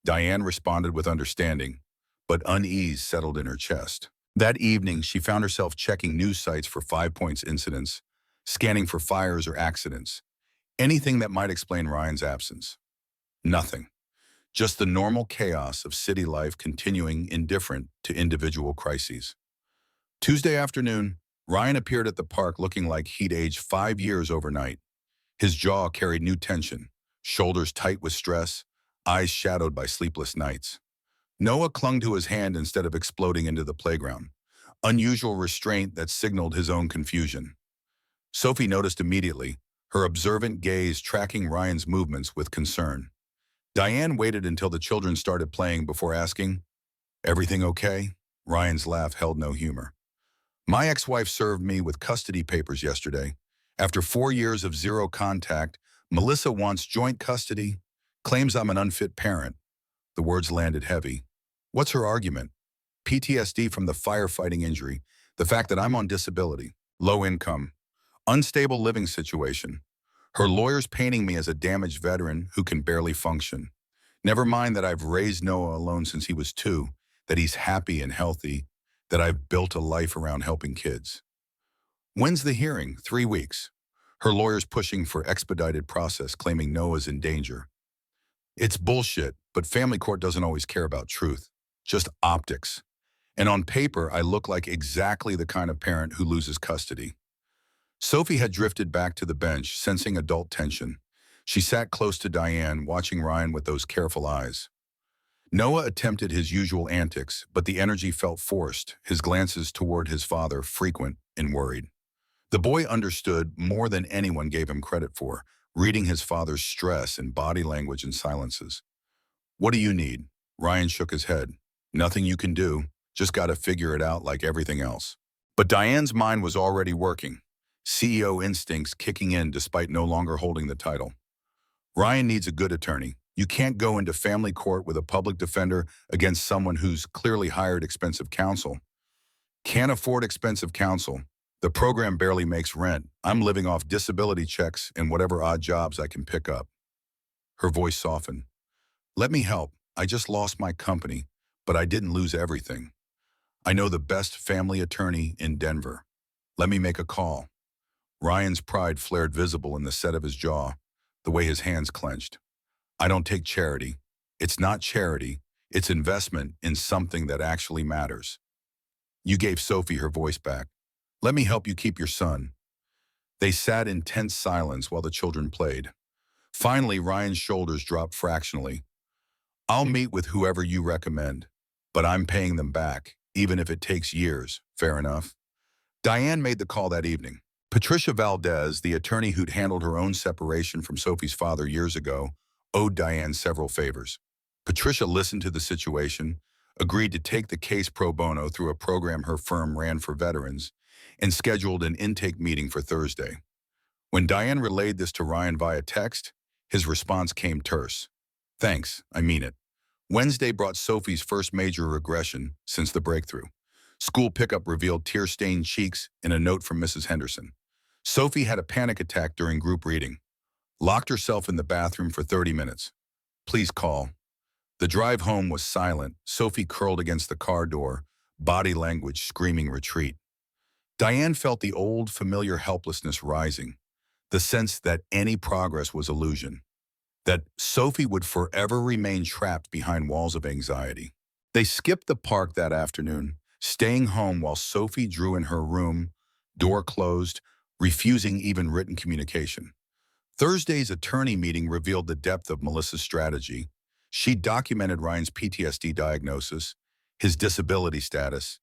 Diane responded with understanding, but unease settled in her chest. That evening, she found herself checking news sites for 5 points incidents, scanning for fires or accidents, anything that might explain Ryan's absence. Nothing. Just the normal chaos of city life continuing indifferent to individual crises. Tuesday afternoon, Ryan appeared at the park looking like he'd aged 5 years overnight. His jaw carried new tension, shoulders tight with stress, eyes shadowed by sleepless nights. Noah clung to his hand instead of exploding into the playground, unusual restraint that signaled his own confusion. Sophie noticed immediately, her observant gaze tracking Ryan's movements with concern. Diane waited until the children started playing before asking, Everything okay? Ryan's laugh held no humor. My ex-wife served me with custody papers yesterday. After 4 years of zero contact, Melissa wants joint custody, claims I'm an unfit parent. The words landed heavy. What's her argument? PTSD from the firefighting injury, the fact that I'm on disability, low income, unstable living situation. Her lawyer's painting me as a damaged veteran who can barely function. Never mind that I've raised Noah alone since he was 2, that he's happy and healthy, that I've built a life around helping kids. When's the hearing? 3 weeks. Her lawyer's pushing for expedited process, claiming Noah's in danger. It's bullshit, but family court doesn't always care about truth, just optics. And on paper, I look like exactly the kind of parent who loses custody. Sophie had drifted back to the bench, sensing adult tension. She sat close to Diane, watching Ryan with those careful eyes. Noah attempted his usual antics, but the energy felt forced, his glances toward his father frequent and worried. The boy understood more than anyone gave him credit for, reading his father's stress in body language and silences. What do you need? Ryan shook his head. Nothing you can do, just gotta figure it out like everything else. But Diane's mind was already working, CEO instincts kicking in despite no longer holding the title. Ryan needs a good attorney. You can't go into family court with a public defender against someone who's clearly hired expensive counsel. Can't afford expensive counsel. The program barely makes rent. I'm living off disability checks and whatever odd jobs I can pick up. Her voice softened. Let me help. I just lost my company, but I didn't lose everything. I know the best family attorney in Denver. Let me make a call. Ryan's pride flared visible in the set of his jaw, the way his hands clenched. I don't take charity. It's not charity. It's investment in something that actually matters. You gave Sophie her voice back. Let me help you keep your son. They sat in tense silence while the children played. Finally, Ryan's shoulders dropped fractionally. I'll meet with whoever you recommend, but I'm paying them back, even if it takes years. Fair enough. Diane made the call that evening. Patricia Valdez, the attorney who'd handled her own separation from Sophie's father years ago, owed Diane several favors. Patricia listened to the situation, agreed to take the case pro bono through a program her firm ran for veterans, and scheduled an intake meeting for Thursday. When Diane relayed this to Ryan via text, his response came terse. Thanks, I mean it. Wednesday brought Sophie's first major regression since the breakthrough. School pickup revealed tear-stained cheeks and a note from Mrs. Henderson. Sophie had a panic attack during group reading. Locked herself in the bathroom for 30 minutes. Please call. The drive home was silent. Sophie curled against the car door, body language screaming retreat. Diane felt the old, familiar helplessness rising, the sense that any progress was illusion, that Sophie would forever remain trapped behind walls of anxiety. They skipped the park that afternoon, staying home while Sophie drew in her room, door closed, refusing even written communication. Thursday's attorney meeting revealed the depth of Melissa's strategy. She documented Ryan's PTSD diagnosis, his disability status,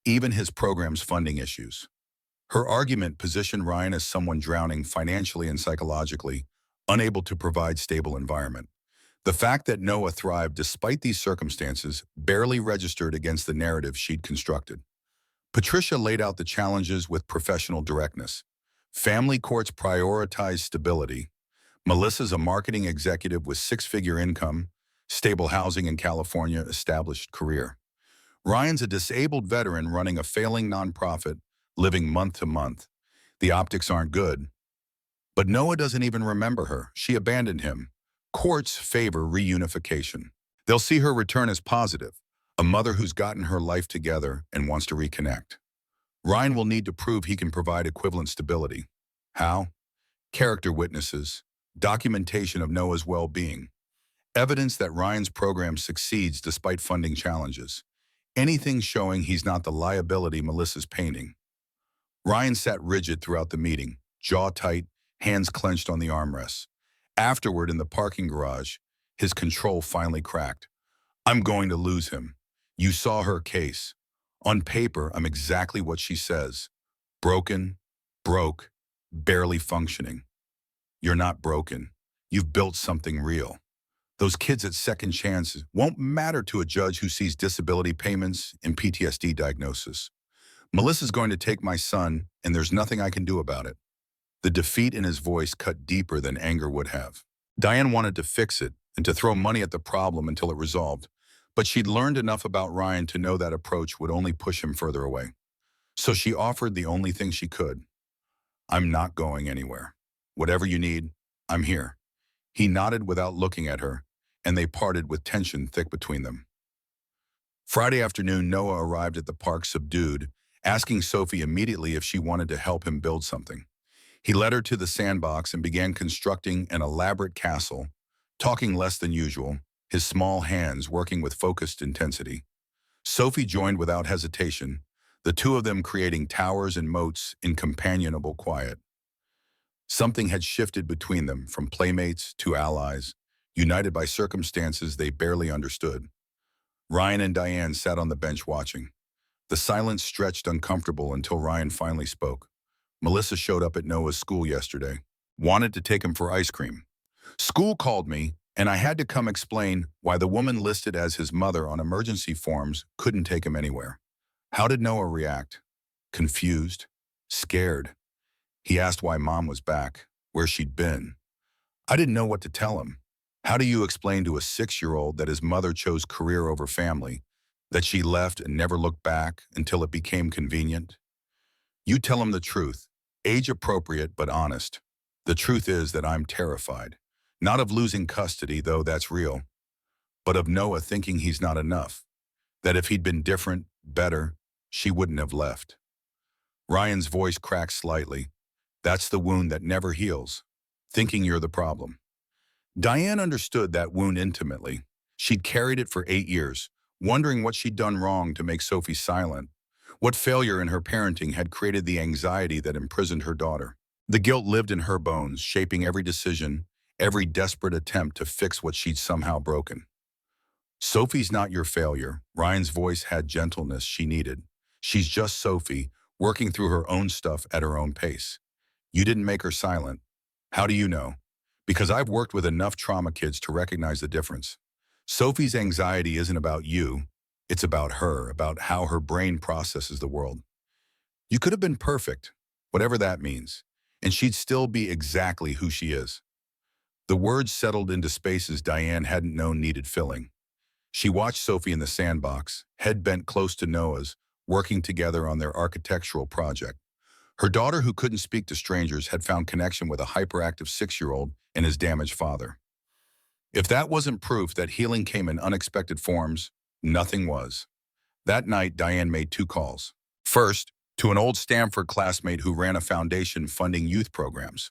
even his program's funding issues. Her argument positioned Ryan as someone drowning financially and psychologically, unable to provide stable environment. The fact that Noah thrived despite these circumstances barely registered against the narrative she'd constructed. Patricia laid out the challenges with professional directness. Family courts prioritize stability. Melissa's a marketing executive with six-figure income, stable housing in California, established career. Ryan's a disabled veteran running a failing nonprofit, living month to month. The optics aren't good. But Noah doesn't even remember her. She abandoned him. Courts favor reunification. They'll see her return as positive, a mother who's gotten her life together and wants to reconnect. Ryan will need to prove he can provide equivalent stability. How? Character witnesses, documentation of Noah's well-being, evidence that Ryan's program succeeds despite funding challenges, anything showing he's not the liability Melissa's painting. Ryan sat rigid throughout the meeting, jaw tight, hands clenched on the armrests. Afterward, in the parking garage, his control finally cracked. I'm going to lose him. You saw her case. On paper, I'm exactly what she says. Broken, broke, barely functioning. You're not broken. You've built something real. Those kids at second chances won't matter to a judge who sees disability payments and PTSD diagnosis. Melissa's going to take my son, and there's nothing I can do about it. The defeat in his voice cut deeper than anger would have. Diane wanted to fix it and to throw money at the problem until it resolved, but she'd learned enough about Ryan to know that approach would only push him further away. So she offered the only thing she could. I'm not going anywhere. Whatever you need, I'm here. He nodded without looking at her, and they parted with tension thick between them. Friday afternoon, Noah arrived at the park subdued, asking Sophie immediately if she wanted to help him build something. He led her to the sandbox and began constructing an elaborate castle, talking less than usual, his small hands working with focused intensity. Sophie joined without hesitation, the two of them creating towers and moats in companionable quiet. Something had shifted between them from playmates to allies, united by circumstances they barely understood. Ryan and Diane sat on the bench watching. The silence stretched uncomfortable until Ryan finally spoke. Melissa showed up at Noah's school yesterday. Wanted to take him for ice cream. School called me, and I had to come explain why the woman listed as his mother on emergency forms couldn't take him anywhere. How did Noah react? Confused? Scared? He asked why Mom was back, where she'd been. I didn't know what to tell him. How do you explain to a 6-year-old that his mother chose career over family, that she left and never looked back until it became convenient? You tell him the truth, age-appropriate but honest. The truth is that I'm terrified. Not of losing custody, though that's real, but of Noah thinking he's not enough. That if he'd been different, better, she wouldn't have left. Ryan's voice cracked slightly. That's the wound that never heals, thinking you're the problem. Diane understood that wound intimately. She'd carried it for 8 years, wondering what she'd done wrong to make Sophie silent, what failure in her parenting had created the anxiety that imprisoned her daughter. The guilt lived in her bones, shaping every decision, every desperate attempt to fix what she'd somehow broken. Sophie's not your failure. Ryan's voice had gentleness she needed. She's just Sophie, working through her own stuff at her own pace. You didn't make her silent. How do you know? Because I've worked with enough trauma kids to recognize the difference. Sophie's anxiety isn't about you. It's about her, about how her brain processes the world. You could have been perfect, whatever that means, and she'd still be exactly who she is. The words settled into spaces Diane hadn't known needed filling. She watched Sophie in the sandbox, head bent close to Noah's, working together on their architectural project. Her daughter, who couldn't speak to strangers, had found connection with a hyperactive 6-year-old and his damaged father. If that wasn't proof that healing came in unexpected forms, nothing was. That night, Diane made 2 calls. First, to an old Stanford classmate who ran a foundation funding youth programs.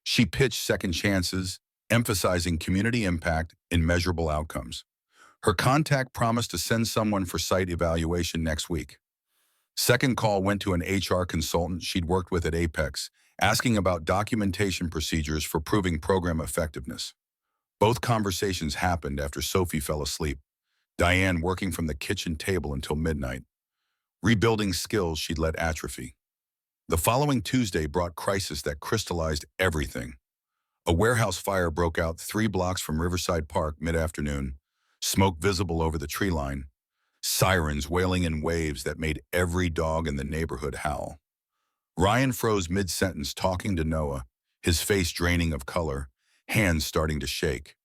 She pitched second chances, emphasizing community impact and measurable outcomes. Her contact promised to send someone for site evaluation next week. Second call went to an HR consultant she'd worked with at Apex, asking about documentation procedures for proving program effectiveness. Both conversations happened after Sophie fell asleep, Diane working from the kitchen table until midnight, rebuilding skills she'd let atrophy. The following Tuesday brought crisis that crystallized everything. A warehouse fire broke out 3 blocks from Riverside Park mid-afternoon, smoke visible over the tree line, sirens wailing in waves that made every dog in the neighborhood howl. Ryan froze mid-sentence talking to Noah, his face draining of color, hands starting to shake.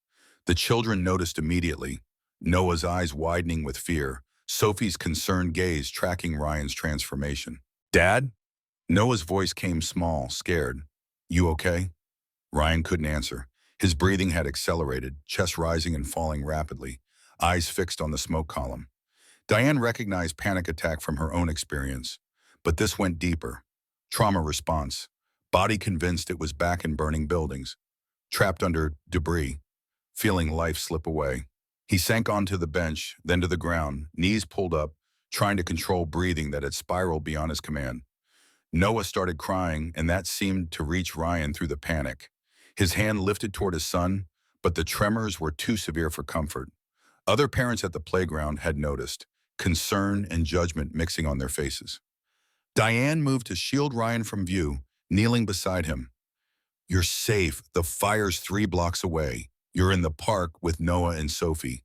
The children noticed immediately, Noah's eyes widening with fear, Sophie's concerned gaze tracking Ryan's transformation. Dad? Noah's voice came small, scared. You okay? Ryan couldn't answer. His breathing had accelerated, chest rising and falling rapidly, eyes fixed on the smoke column. Diane recognized panic attack from her own experience, but this went deeper. Trauma response. Body convinced it was back in burning buildings, trapped under debris, feeling life slip away. He sank onto the bench, then to the ground, knees pulled up, trying to control breathing that had spiraled beyond his command. Noah started crying, and that seemed to reach Ryan through the panic. His hand lifted toward his son, but the tremors were too severe for comfort. Other parents at the playground had noticed, concern and judgment mixing on their faces. Diane moved to shield Ryan from view, kneeling beside him. You're safe. The fire's 3 blocks away. You're in the park with Noah and Sophie.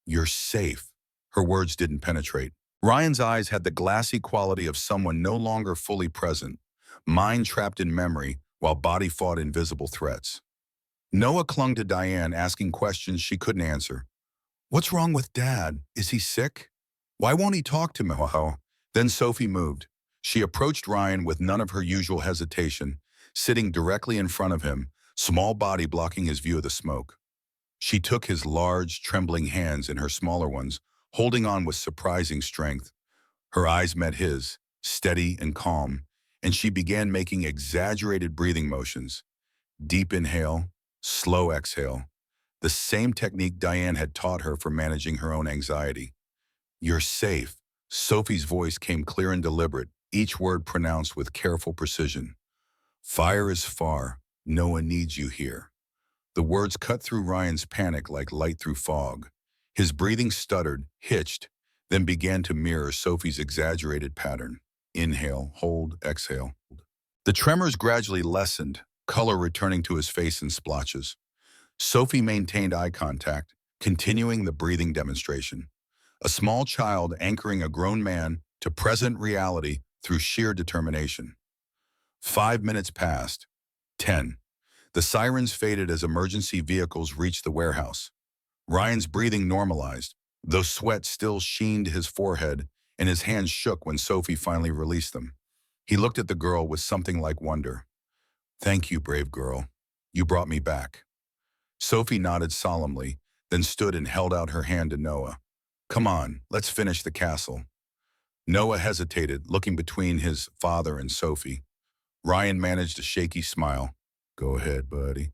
You're safe. Her words didn't penetrate. Ryan's eyes had the glassy quality of someone no longer fully present, mind trapped in memory while body fought invisible threats. Noah clung to Diane, asking questions she couldn't answer. What's wrong with Dad? Is he sick? Why won't he talk to me? Then Sophie moved. She approached Ryan with none of her usual hesitation, sitting directly in front of him, small body blocking his view of the smoke. She took his large, trembling hands in her smaller ones, holding on with surprising strength. Her eyes met his, steady and calm, and she began making exaggerated breathing motions. Deep inhale, slow exhale. The same technique Diane had taught her for managing her own anxiety. You're safe. Sophie's voice came clear and deliberate, each word pronounced with careful precision. Fire is far. No one needs you here. The words cut through Ryan's panic like light through fog. His breathing stuttered, hitched, then began to mirror Sophie's exaggerated pattern. Inhale, hold, exhale. The tremors gradually lessened, color returning to his face in splotches. Sophie maintained eye contact, continuing the breathing demonstration. A small child anchoring a grown man to present reality through sheer determination. 5 minutes passed. 10. The sirens faded as emergency vehicles reached the warehouse. Ryan's breathing normalized, though sweat still sheened his forehead and his hands shook when Sophie finally released them. He looked at the girl with something like wonder. Thank you, brave girl. You brought me back. Sophie nodded solemnly, then stood and held out her hand to Noah. Come on, let's finish the castle. Noah hesitated, looking between his father and Sophie. Ryan managed a shaky smile. Go ahead, buddy.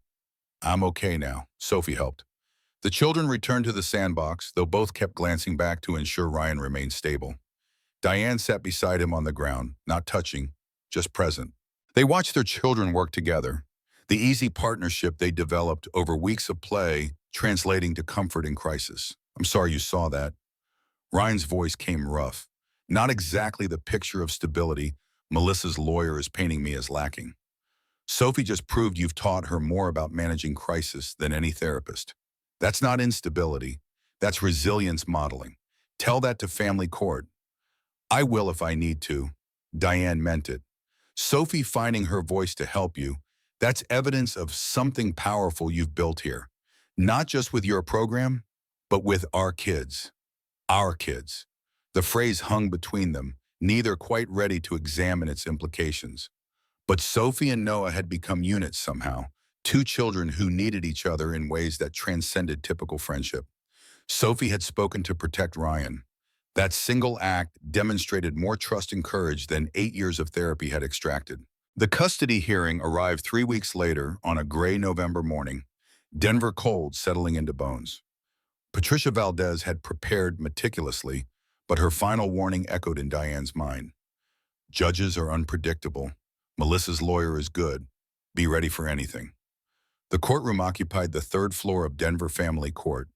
I'm okay now. Sophie helped. The children returned to the sandbox, though both kept glancing back to ensure Ryan remained stable. Diane sat beside him on the ground, not touching, just present. They watched their children work together, the easy partnership they developed over weeks of play translating to comfort in crisis. I'm sorry you saw that. Ryan's voice came rough. Not exactly the picture of stability Melissa's lawyer is painting me as lacking. Sophie just proved you've taught her more about managing crisis than any therapist. That's not instability. That's resilience modeling. Tell that to family court. I will if I need to. Diane meant it. Sophie finding her voice to help you, that's evidence of something powerful you've built here. Not just with your program, but with our kids. Our kids. The phrase hung between them, neither quite ready to examine its implications. But Sophie and Noah had become units somehow, two children who needed each other in ways that transcended typical friendship. Sophie had spoken to protect Ryan. That single act demonstrated more trust and courage than 8 years of therapy had extracted. The custody hearing arrived 3 weeks later on a gray November morning, Denver cold settling into bones. Patricia Valdez had prepared meticulously, but her final warning echoed in Diane's mind. Judges are unpredictable. Melissa's lawyer is good. Be ready for anything. The courtroom occupied the third floor of Denver Family Court,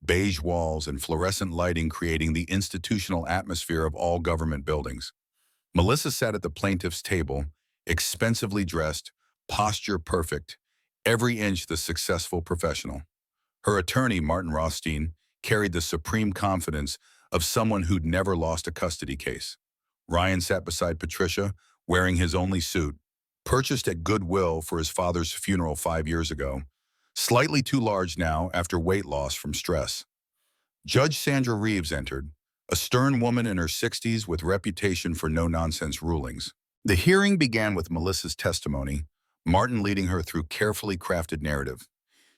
beige walls and fluorescent lighting creating the institutional atmosphere of all government buildings. Melissa sat at the plaintiff's table, expensively dressed, posture perfect, every inch the successful professional. Her attorney, Martin Rothstein, carried the supreme confidence of someone who'd never lost a custody case. Ryan sat beside Patricia, wearing his only suit, purchased at Goodwill for his father's funeral 5 years ago, slightly too large now after weight loss from stress. Judge Sandra Reeves entered, a stern woman in her 60s with reputation for no-nonsense rulings. The hearing began with Melissa's testimony, Martin leading her through carefully crafted narrative.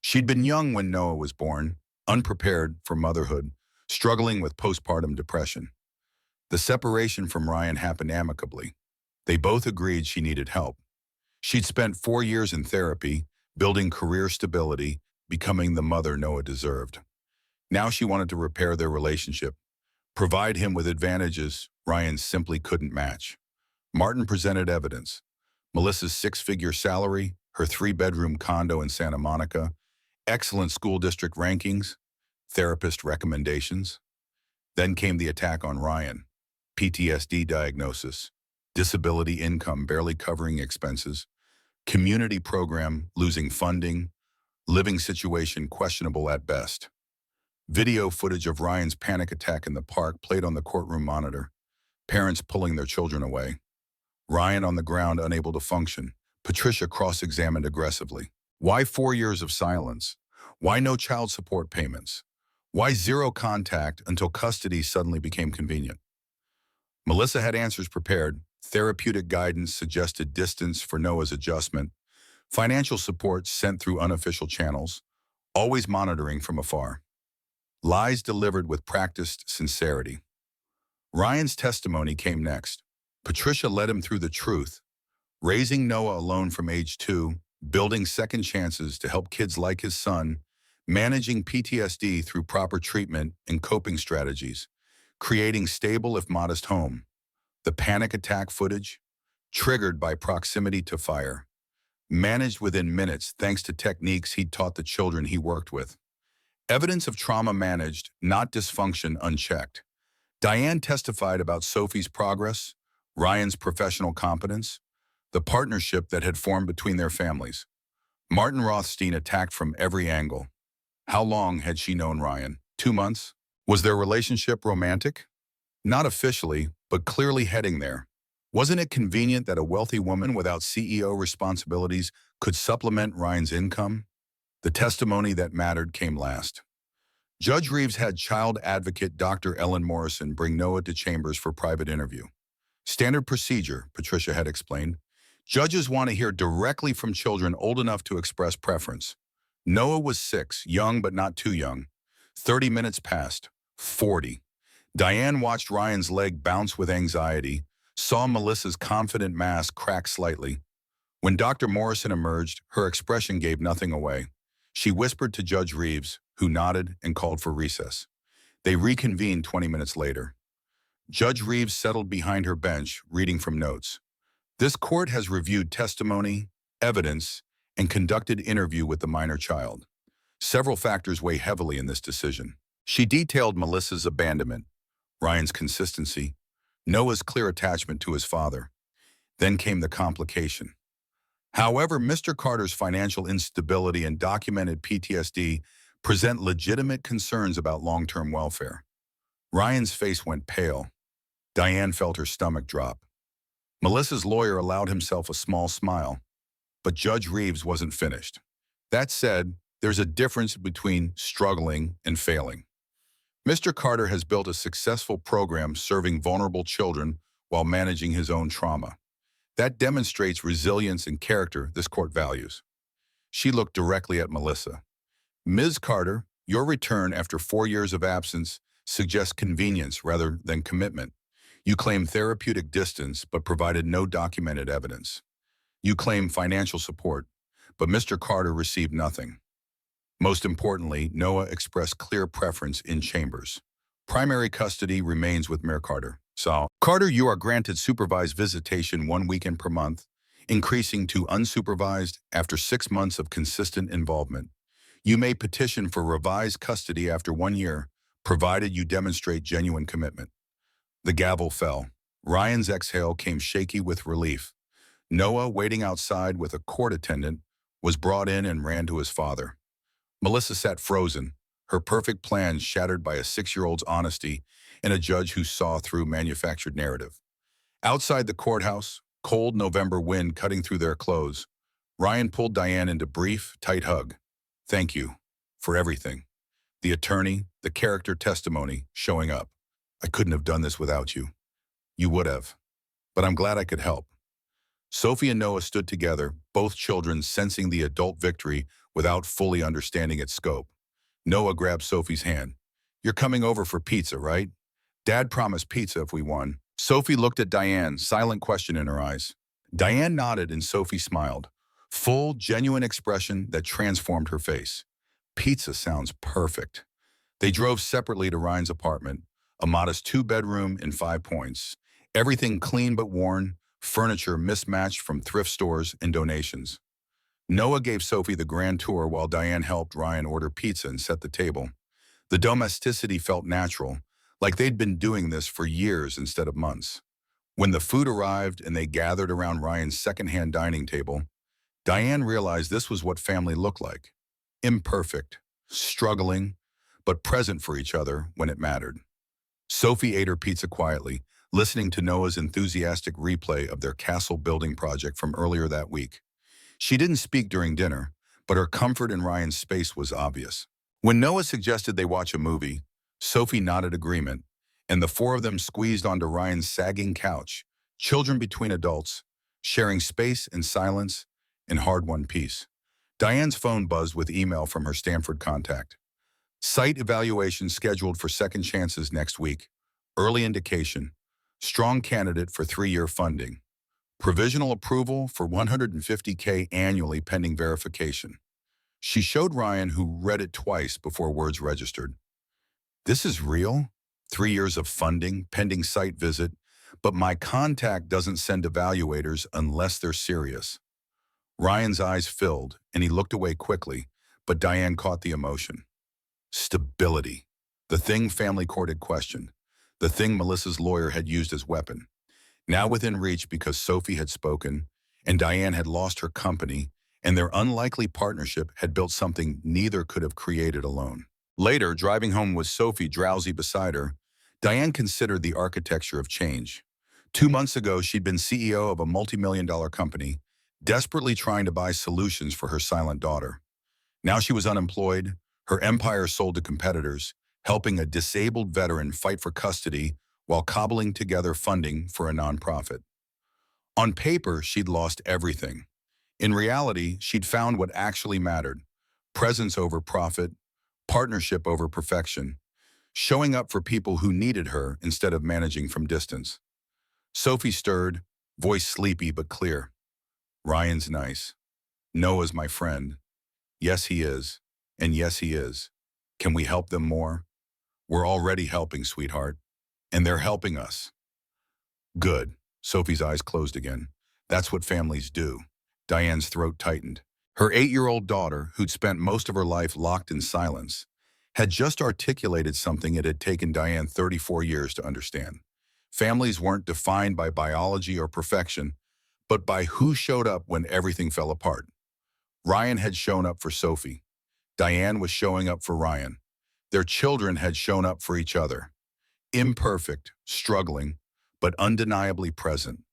She'd been young when Noah was born, unprepared for motherhood, struggling with postpartum depression. The separation from Ryan happened amicably. They both agreed she needed help. She'd spent 4 years in therapy, building career stability, becoming the mother Noah deserved. Now she wanted to repair their relationship, provide him with advantages Ryan simply couldn't match. Martin presented evidence. Melissa's 6-figure salary, her 3-bedroom condo in Santa Monica, excellent school district rankings, therapist recommendations. Then came the attack on Ryan. PTSD diagnosis, disability income barely covering expenses, community program losing funding, Living situation questionable at best. Video footage of Ryan's panic attack in the park played on the courtroom monitor. Parents pulling their children away. Ryan on the ground unable to function. Patricia cross-examined aggressively. Why 4 years of silence? Why no child support payments? Why zero contact until custody suddenly became convenient? Melissa had answers prepared. Therapeutic guidance suggested distance for Noah's adjustment. Financial support sent through unofficial channels. Always monitoring from afar. Lies delivered with practiced sincerity. Ryan's testimony came next. Patricia led him through the truth, raising Noah alone from age 2, building second chances to help kids like his son, managing PTSD through proper treatment and coping strategies, creating stable if modest home. The panic attack footage, triggered by proximity to fire, managed within minutes thanks to techniques he'd taught the children he worked with. Evidence of trauma managed, not dysfunction unchecked. Diane testified about Sophie's progress, Ryan's professional competence, the partnership that had formed between their families. Martin Rothstein attacked from every angle. How long had she known Ryan? 2 months? Was their relationship romantic? Not officially, but clearly heading there. Wasn't it convenient that a wealthy woman without CEO responsibilities could supplement Ryan's income? The testimony that mattered came last. Judge Reeves had child advocate Dr. Ellen Morrison bring Noah to chambers for private interview. Standard procedure, Patricia had explained. Judges want to hear directly from children old enough to express preference. Noah was 6, young but not too young. 30 minutes passed. 40. Diane watched Ryan's leg bounce with anxiety, saw Melissa's confident mask crack slightly. When Dr. Morrison emerged, her expression gave nothing away. She whispered to Judge Reeves, who nodded and called for recess. They reconvened 20 minutes later. Judge Reeves settled behind her bench, reading from notes. This court has reviewed testimony, evidence, and conducted interview with the minor child. Several factors weigh heavily in this decision. She detailed Melissa's abandonment, Ryan's consistency, Noah's clear attachment to his father. Then came the complication. However, Mr. Carter's financial instability and documented PTSD present legitimate concerns about long-term welfare. Ryan's face went pale. Diane felt her stomach drop. Melissa's lawyer allowed himself a small smile, but Judge Reeves wasn't finished. That said, there's a difference between struggling and failing. Mr. Carter has built a successful program serving vulnerable children while managing his own trauma. That demonstrates resilience and character this court values. She looked directly at Melissa. Ms. Carter, your return after 4 years of absence suggests convenience rather than commitment. You claim therapeutic distance but provided no documented evidence. You claim financial support, but Mr. Carter received nothing. Most importantly, Noah expressed clear preference in chambers. Primary custody remains with Mayor Carter. So, Carter, you are granted supervised visitation 1 weekend per month, increasing to unsupervised after 6 months of consistent involvement. You may petition for revised custody after 1 year, provided you demonstrate genuine commitment. The gavel fell. Ryan's exhale came shaky with relief. Noah, waiting outside with a court attendant, was brought in and ran to his father. Melissa sat frozen, her perfect plans shattered by a 6-year-old's honesty and a judge who saw through manufactured narrative. Outside the courthouse, cold November wind cutting through their clothes, Ryan pulled Diane into brief, tight hug. Thank you for everything. The attorney, the character testimony, showing up. I couldn't have done this without you. You would have. But I'm glad I could help. Sophie and Noah stood together, both children sensing the adult victory without fully understanding its scope. Noah grabbed Sophie's hand. You're coming over for pizza, right? Dad promised pizza if we won. Sophie looked at Diane, silent question in her eyes. Diane nodded and Sophie smiled. Full, genuine expression that transformed her face. Pizza sounds perfect. They drove separately to Ryan's apartment, a modest 2-bedroom in 5 Points. Everything clean but worn, furniture mismatched from thrift stores and donations. Noah gave Sophie the grand tour while Diane helped Ryan order pizza and set the table. The domesticity felt natural, like they'd been doing this for years instead of months. When the food arrived and they gathered around Ryan's secondhand dining table, Diane realized this was what family looked like. imperfect, struggling, but present for each other when it mattered. Sophie ate her pizza quietly, listening to Noah's enthusiastic replay of their castle building project from earlier that week. She didn't speak during dinner, but her comfort in Ryan's space was obvious. When Noah suggested they watch a movie, Sophie nodded agreement, and the four of them squeezed onto Ryan's sagging couch, children between adults, sharing space and silence and hard-won peace. Diane's phone buzzed with email from her Stanford contact. Site evaluation scheduled for second chances next week. Early indication. Strong candidate for 3-year funding. Provisional approval for $150K annually pending verification. She showed Ryan, who read it twice before words registered. This is real? 3 years of funding, pending site visit, but my contact doesn't send evaluators unless they're serious. Ryan's eyes filled, and he looked away quickly, but Diane caught the emotion. Stability. The thing family court had questioned. The thing Melissa's lawyer had used as weapon. Now within reach because Sophie had spoken, and Diane had lost her company, and their unlikely partnership had built something neither could have created alone. Later, driving home with Sophie drowsy beside her, Diane considered the architecture of change. 2 months ago, she'd been CEO of a multi-million-dollar company, desperately trying to buy solutions for her silent daughter. Now she was unemployed, her empire sold to competitors, helping a disabled veteran fight for custody while cobbling together funding for a nonprofit. On paper, she'd lost everything. In reality, she'd found what actually mattered: presence over profit, partnership over perfection, showing up for people who needed her instead of managing from distance. Sophie stirred, voice sleepy but clear. Ryan's nice. Noah's my friend. Yes, he is. And yes, he is. Can we help them more? We're already helping, sweetheart. And they're helping us. Good. Sophie's eyes closed again. That's what families do. Diane's throat tightened. Her 8-year-old daughter, who'd spent most of her life locked in silence, had just articulated something it had taken Diane 34 years to understand. Families weren't defined by biology or perfection, but by who showed up when everything fell apart. Ryan had shown up for Sophie. Diane was showing up for Ryan. Their children had shown up for each other. Imperfect, struggling, but undeniably present.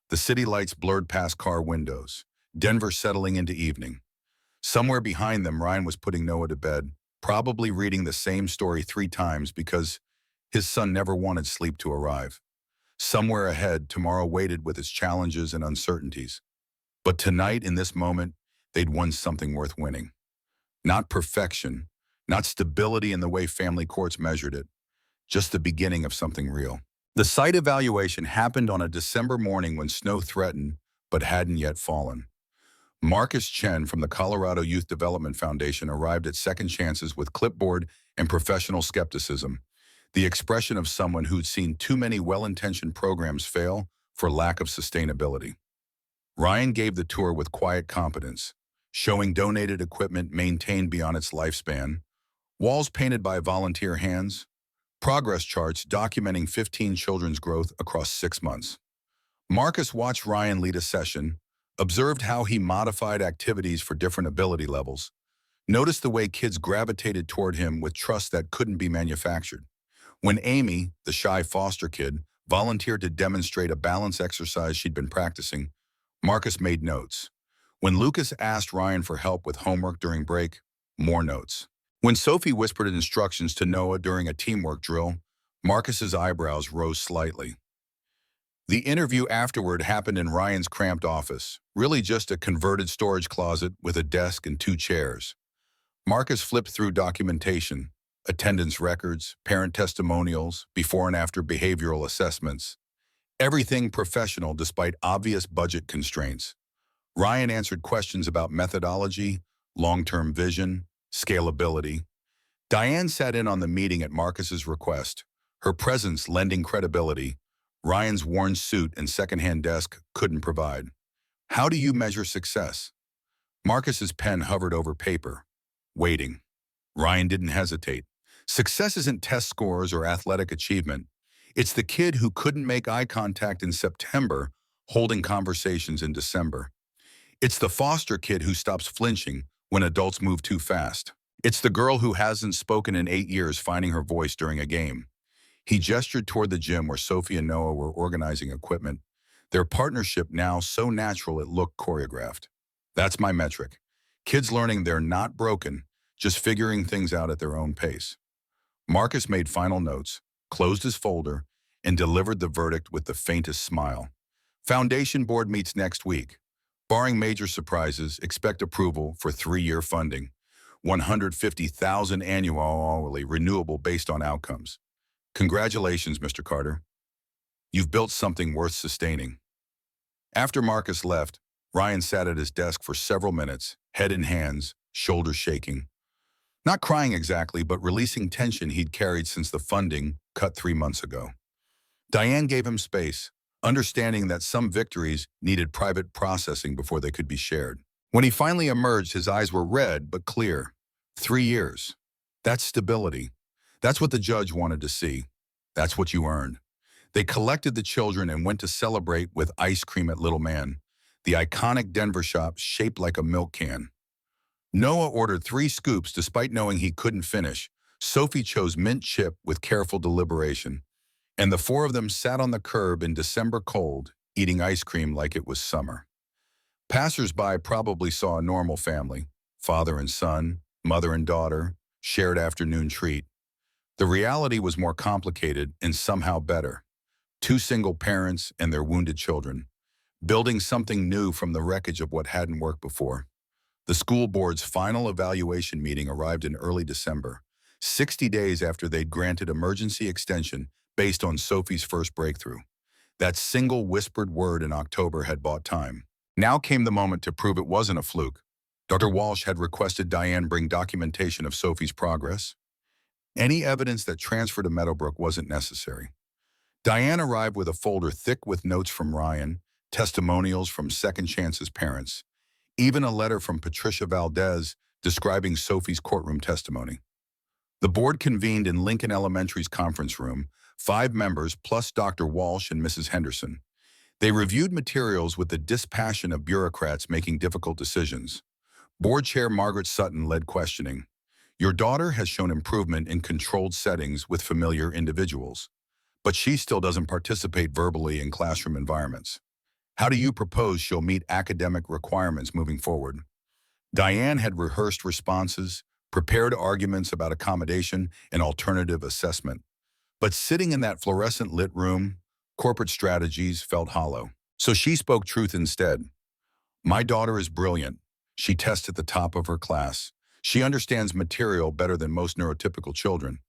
The city lights blurred past car windows, Denver settling into evening. Somewhere behind them, Ryan was putting Noah to bed, probably reading the same story 3 times because his son never wanted sleep to arrive. Somewhere ahead, tomorrow waited with its challenges and uncertainties. But tonight, in this moment, they'd won something worth winning. Not perfection, not stability in the way family courts measured it, just the beginning of something real. The site evaluation happened on a December morning when snow threatened, but hadn't yet fallen. Marcus Chen from the Colorado Youth Development Foundation arrived at Second Chances with clipboard and professional skepticism, the expression of someone who'd seen too many well-intentioned programs fail for lack of sustainability. Ryan gave the tour with quiet competence, showing donated equipment maintained beyond its lifespan, walls painted by volunteer hands, progress charts documenting 15 children's growth across 6 months. Marcus watched Ryan lead a session, observed how he modified activities for different ability levels, noticed the way kids gravitated toward him with trust that couldn't be manufactured. When Amy, the shy foster kid, volunteered to demonstrate a balance exercise she'd been practicing, Marcus made notes. When Lucas asked Ryan for help with homework during break, more notes. When Sophie whispered instructions to Noah during a teamwork drill, Marcus's eyebrows rose slightly. The interview afterward happened in Ryan's cramped office, really just a converted storage closet with a desk and 2 chairs. Marcus flipped through documentation, attendance records, parent testimonials, before and after behavioral assessments. Everything professional despite obvious budget constraints. Ryan answered questions about methodology, long-term vision, scalability. Diane sat in on the meeting at Marcus's request, her presence lending credibility Ryan's worn suit and secondhand desk couldn't provide. How do you measure success? Marcus's pen hovered over paper, waiting. Ryan didn't hesitate. Success isn't test scores or athletic achievement. It's the kid who couldn't make eye contact in September, holding conversations in December. It's the foster kid who stops flinching when adults move too fast. It's the girl who hasn't spoken in 8 years finding her voice during a game. He gestured toward the gym where Sophie and Noah were organizing equipment, their partnership now so natural it looked choreographed. That's my metric. Kids learning they're not broken, just figuring things out at their own pace. Marcus made final notes, closed his folder, and delivered the verdict with the faintest smile. Foundation Board meets next week. Barring major surprises, expect approval for 3-year funding. 150,000 annual hourly renewable based on outcomes. Congratulations, Mr. Carter. You've built something worth sustaining. After Marcus left, Ryan sat at his desk for several minutes, head in hands, shoulders shaking. Not crying exactly, but releasing tension he'd carried since the funding cut 3 months ago. Diane gave him space, understanding that some victories needed private processing before they could be shared. When he finally emerged, his eyes were red but clear. 3 years. That's stability. That's what the judge wanted to see. That's what you earned. They collected the children and went to celebrate with ice cream at Little Man, the iconic Denver shop shaped like a milk can. Noah ordered 3 scoops despite knowing he couldn't finish. Sophie chose mint chip with careful deliberation. And the 4 of them sat on the curb in December cold, eating ice cream like it was summer. Passers-by probably saw a normal family, father and son, mother and daughter, shared afternoon treat. The reality was more complicated and somehow better. 2 single parents and their wounded children, building something new from the wreckage of what hadn't worked before. The school board's final evaluation meeting arrived in early December, 60 days after they'd granted emergency extension based on Sophie's first breakthrough. That single whispered word in October had bought time. Now came the moment to prove it wasn't a fluke. Dr. Walsh had requested Diane bring documentation of Sophie's progress. Any evidence that transfer to Meadowbrook wasn't necessary. Diane arrived with a folder thick with notes from Ryan, testimonials from Second Chance's parents, even a letter from Patricia Valdez describing Sophie's courtroom testimony. The board convened in Lincoln Elementary's conference room, 5 members plus Dr. Walsh and Mrs. Henderson. They reviewed materials with the dispassion of bureaucrats making difficult decisions. Board Chair Margaret Sutton led questioning. Your daughter has shown improvement in controlled settings with familiar individuals, but she still doesn't participate verbally in classroom environments. How do you propose she'll meet academic requirements moving forward? Diane had rehearsed responses, prepared arguments about accommodation and alternative assessment. But sitting in that fluorescent-lit room, corporate strategies felt hollow. So she spoke truth instead. My daughter is brilliant. She tests at the top of her class. She understands material better than most neurotypical children.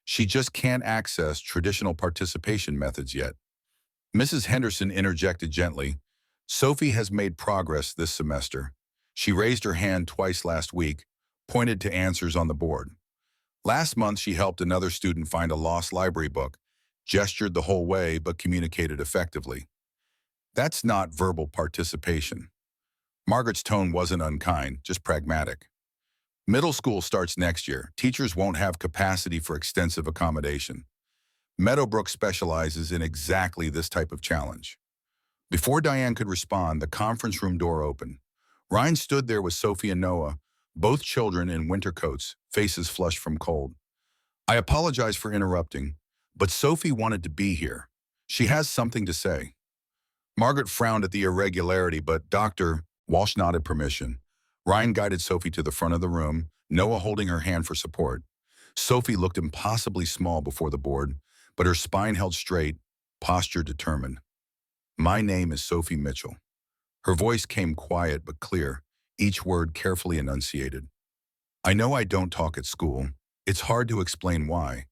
She just can't access traditional participation methods yet. Mrs. Henderson interjected gently. Sophie has made progress this semester. She raised her hand twice last week, pointed to answers on the board. Last month, she helped another student find a lost library book, gestured the whole way but communicated effectively. That's not verbal participation. Margaret's tone wasn't unkind, just pragmatic. Middle school starts next year. Teachers won't have capacity for extensive accommodation. Meadowbrook specializes in exactly this type of challenge. Before Diane could respond, the conference room door opened. Ryan stood there with Sophie and Noah, both children in winter coats, faces flushed from cold. I apologize for interrupting, but Sophie wanted to be here. She has something to say. Margaret frowned at the irregularity, but Dr. Walsh nodded permission. Ryan guided Sophie to the front of the room, Noah holding her hand for support. Sophie looked impossibly small before the board, but her spine held straight, posture determined. My name is Sophie Mitchell. Her voice came quiet but clear, each word carefully enunciated. I know I don't talk at school. It's hard to explain why.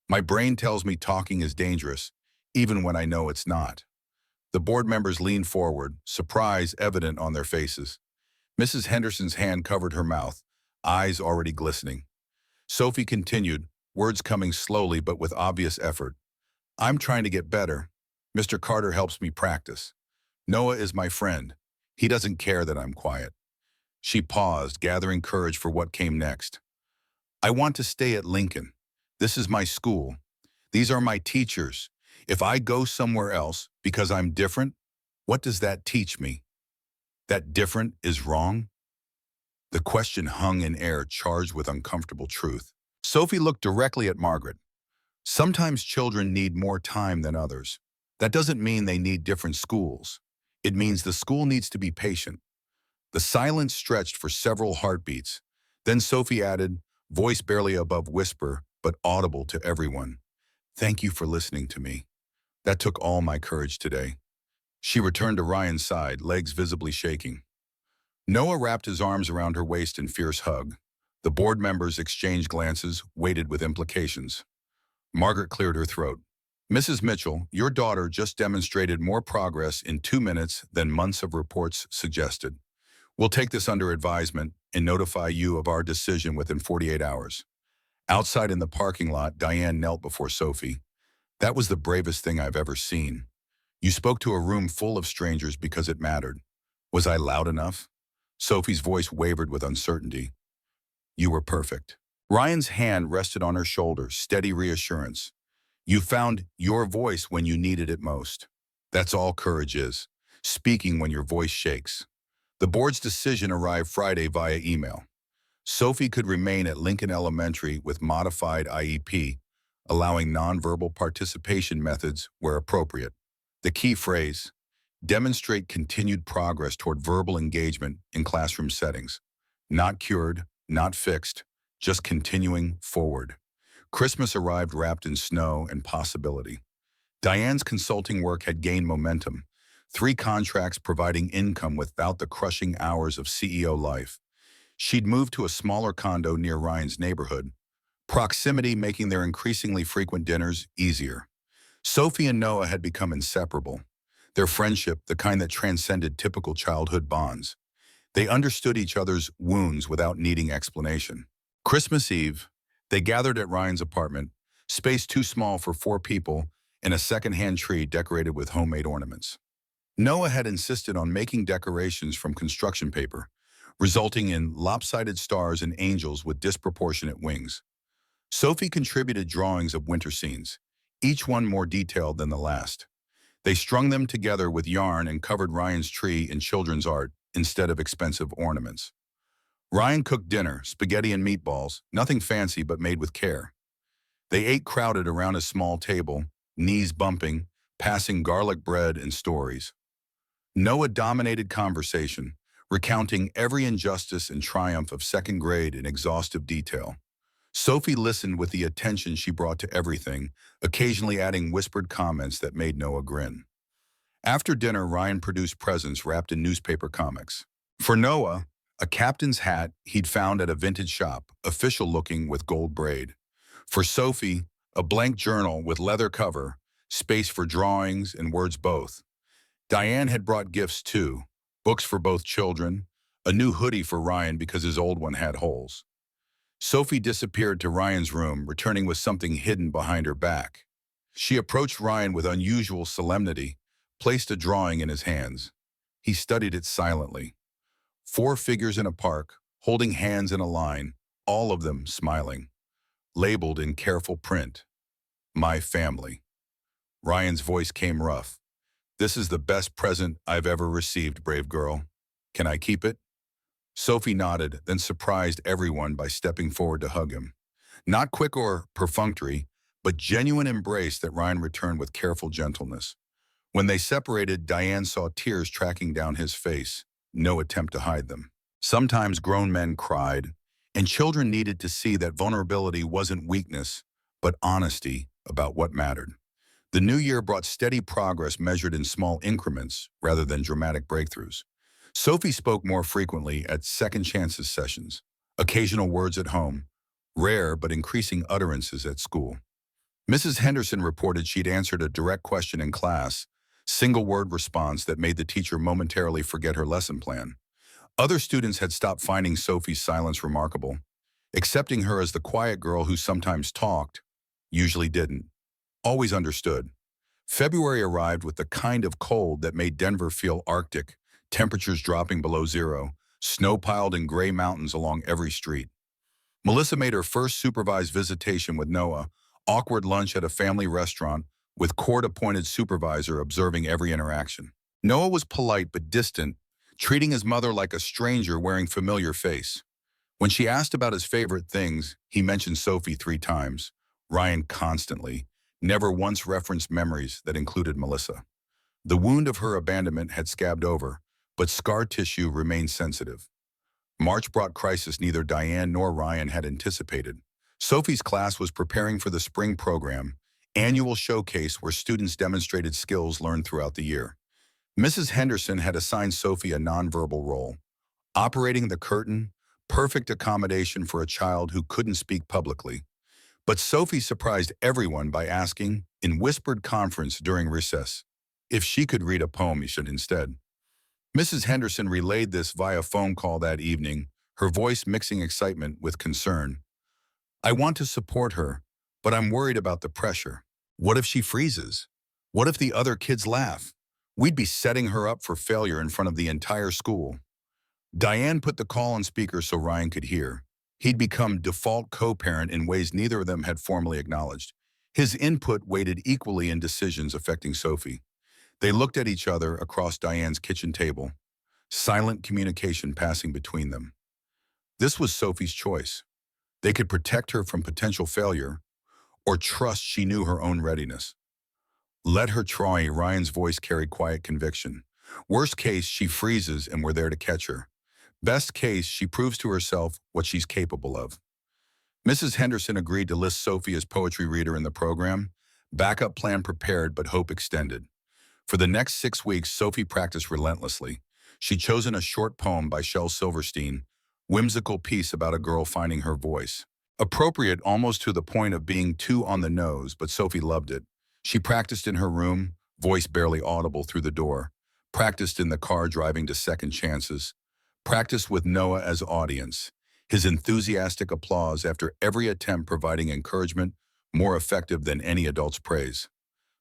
My brain tells me talking is dangerous, even when I know it's not. The board members leaned forward, surprise evident on their faces. Mrs. Henderson's hand covered her mouth, eyes already glistening. Sophie continued, words coming slowly but with obvious effort. I'm trying to get better. Mr. Carter helps me practice. Noah is my friend. He doesn't care that I'm quiet. She paused, gathering courage for what came next. I want to stay at Lincoln. This is my school. These are my teachers. If I go somewhere else because I'm different, what does that teach me? That different is wrong? The question hung in air, charged with uncomfortable truth. Sophie looked directly at Margaret. Sometimes children need more time than others. That doesn't mean they need different schools. It means the school needs to be patient. The silence stretched for several heartbeats. Then Sophie added, voice barely above whisper, but audible to everyone. Thank you for listening to me. That took all my courage today. She returned to Ryan's side, legs visibly shaking. Noah wrapped his arms around her waist in fierce hug. The board members exchanged glances, weighted with implications. Margaret cleared her throat. Mrs. Mitchell, your daughter just demonstrated more progress in 2 minutes than months of reports suggested. We'll take this under advisement and notify you of our decision within 48 hours. Outside in the parking lot, Diane knelt before Sophie. That was the bravest thing I've ever seen. You spoke to a room full of strangers because it mattered. Was I loud enough? Sophie's voice wavered with uncertainty. You were perfect. Ryan's hand rested on her shoulder, steady reassurance. You found your voice when you needed it most. That's all courage is, speaking when your voice shakes. The board's decision arrived Friday via email. Sophie could remain at Lincoln Elementary with modified IEP, allowing nonverbal participation methods where appropriate. The key phrase, demonstrate continued progress toward verbal engagement in classroom settings. Not cured, not fixed, just continuing forward. Christmas arrived wrapped in snow and possibility. Diane's consulting work had gained momentum, 3 contracts providing income without the crushing hours of CEO life. She'd moved to a smaller condo near Ryan's neighborhood, proximity making their increasingly frequent dinners easier. Sophie and Noah had become inseparable, their friendship the kind that transcended typical childhood bonds. They understood each other's wounds without needing explanation. Christmas Eve, they gathered at Ryan's apartment, space too small for 4 people, and a second-hand tree decorated with homemade ornaments. Noah had insisted on making decorations from construction paper, resulting in lopsided stars and angels with disproportionate wings. Sophie contributed drawings of winter scenes, each one more detailed than the last. They strung them together with yarn and covered Ryan's tree in children's art instead of expensive ornaments. Ryan cooked dinner, spaghetti and meatballs, nothing fancy but made with care. They ate crowded around a small table, knees bumping, passing garlic bread and stories. Noah dominated conversation, recounting every injustice and triumph of second grade in exhaustive detail. Sophie listened with the attention she brought to everything, occasionally adding whispered comments that made Noah grin. After dinner, Ryan produced presents wrapped in newspaper comics. For Noah, a captain's hat he'd found at a vintage shop, official-looking with gold braid. For Sophie, a blank journal with leather cover, space for drawings and words both. Diane had brought gifts too, books for both children, a new hoodie for Ryan because his old one had holes. Sophie disappeared to Ryan's room, returning with something hidden behind her back. She approached Ryan with unusual solemnity, placed a drawing in his hands. He studied it silently. 4 figures in a park, holding hands in a line, all of them smiling. Labeled in careful print, "My family." Ryan's voice came rough. "This is the best present I've ever received, brave girl. Can I keep it?" Sophie nodded, then surprised everyone by stepping forward to hug him. Not quick or perfunctory, but genuine embrace that Ryan returned with careful gentleness. When they separated, Diane saw tears tracking down his face, no attempt to hide them. Sometimes grown men cried, and children needed to see that vulnerability wasn't weakness, but honesty about what mattered. The new year brought steady progress measured in small increments rather than dramatic breakthroughs. Sophie spoke more frequently at second chances sessions, occasional words at home, rare but increasing utterances at school. Mrs. Henderson reported she'd answered a direct question in class, single-word response that made the teacher momentarily forget her lesson plan. Other students had stopped finding Sophie's silence remarkable, accepting her as the quiet girl who sometimes talked, usually didn't, always understood. February arrived with the kind of cold that made Denver feel Arctic, temperatures dropping below zero, snow piled in gray mountains along every street. Melissa made her first supervised visitation with Noah, awkward lunch at a family restaurant, with court-appointed supervisor observing every interaction. Noah was polite but distant, treating his mother like a stranger wearing familiar face. When she asked about his favorite things, he mentioned Sophie 3 times, Ryan constantly, never once referenced memories that included Melissa. The wound of her abandonment had scabbed over, but scar tissue remained sensitive. March brought crisis neither Diane nor Ryan had anticipated. Sophie's class was preparing for the spring program, annual showcase where students demonstrated skills learned throughout the year. Mrs. Henderson had assigned Sophie a nonverbal role, operating the curtain, perfect accommodation for a child who couldn't speak publicly. But Sophie surprised everyone by asking, in whispered conference during recess, if she could read a poem instead. Mrs. Henderson relayed this via phone call that evening, her voice mixing excitement with concern. I want to support her, but I'm worried about the pressure. What if she freezes? What if the other kids laugh? We'd be setting her up for failure in front of the entire school. Diane put the call on speaker so Ryan could hear. He'd become default co-parent in ways neither of them had formally acknowledged. His input weighted equally in decisions affecting Sophie. They looked at each other across Diane's kitchen table, silent communication passing between them. This was Sophie's choice. They could protect her from potential failure or trust she knew her own readiness. Let her try, Ryan's voice carried quiet conviction. Worst case, she freezes and we're there to catch her. Best case, she proves to herself what she's capable of. Mrs. Henderson agreed to list Sophie as poetry reader in the program, backup plan prepared but hope extended. For the next 6 weeks, Sophie practiced relentlessly. She'd chosen a short poem by Shel Silverstein, whimsical piece about a girl finding her voice. Appropriate almost to the point of being too on the nose, but Sophie loved it. She practiced in her room, voice barely audible through the door, practiced in the car driving to second chances, practiced with Noah as audience, his enthusiastic applause after every attempt providing encouragement more effective than any adult's praise.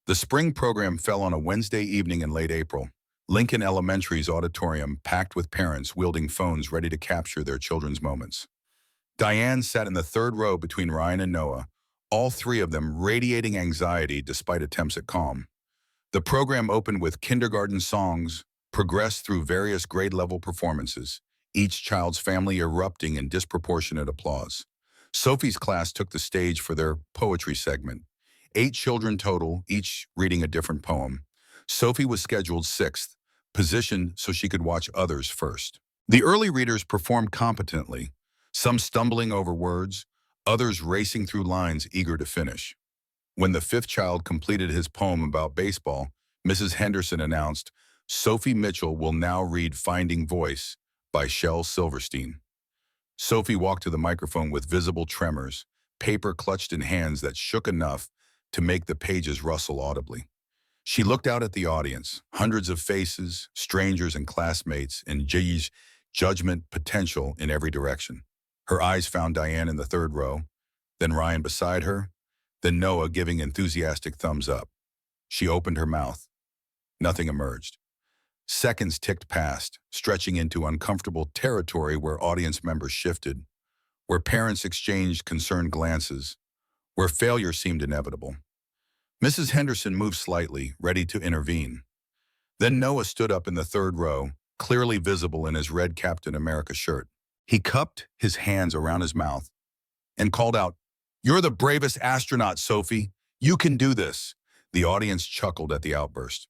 The spring program fell on a Wednesday evening in late April. Lincoln Elementary's auditorium packed with parents wielding phones ready to capture their children's moments. Diane sat in the third row between Ryan and Noah, all three of them radiating anxiety despite attempts at calm. The program opened with kindergarten songs, progressed through various grade-level performances, each child's family erupting in disproportionate applause. Sophie's class took the stage for their poetry segment. 8 children total, each reading a different poem. Sophie was scheduled 6th, positioned so she could watch others first. The early readers performed competently, some stumbling over words, others racing through lines eager to finish. When the 5th child completed his poem about baseball, Mrs. Henderson announced, Sophie Mitchell will now read Finding Voice by Shel Silverstein. Sophie walked to the microphone with visible tremors, paper clutched in hands that shook enough to make the pages rustle audibly. She looked out at the audience, hundreds of faces, strangers and classmates, and judgment potential in every direction. Her eyes found Diane in the third row, then Ryan beside her, then Noah giving enthusiastic thumbs up. She opened her mouth. Nothing emerged. Seconds ticked past, stretching into uncomfortable territory where audience members shifted, where parents exchanged concerned glances, where failure seemed inevitable. Mrs. Henderson moved slightly, ready to intervene. Then Noah stood up in the third row, clearly visible in his red Captain America shirt. He cupped his hands around his mouth and called out, You're the bravest astronaut, Sophie. You can do this. The audience chuckled at the outburst.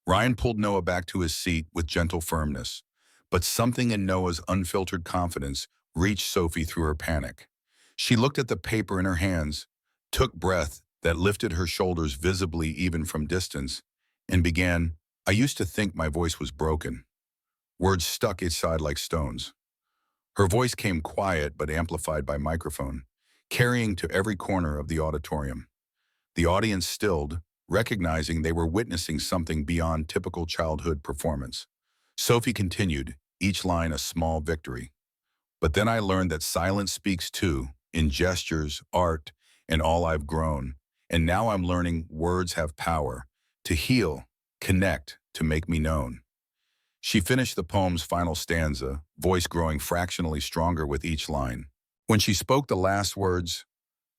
Ryan pulled Noah back to his seat with gentle firmness, but something in Noah's unfiltered confidence reached Sophie through her panic. She looked at the paper in her hands, took breath that lifted her shoulders visibly even from distance, and began, I used to think my voice was broken. Words stuck inside like stones. Her voice came quiet but amplified by microphone, carrying to every corner of the auditorium. The audience stilled, recognizing they were witnessing something beyond typical childhood performance. Sophie continued, each line a small victory. But then I learned that silence speaks too, in gestures, art, and all I've grown. And now I'm learning words have power, to heal, connect, to make me known. She finished the poem's final stanza, voice growing fractionally stronger with each line. When she spoke the last words,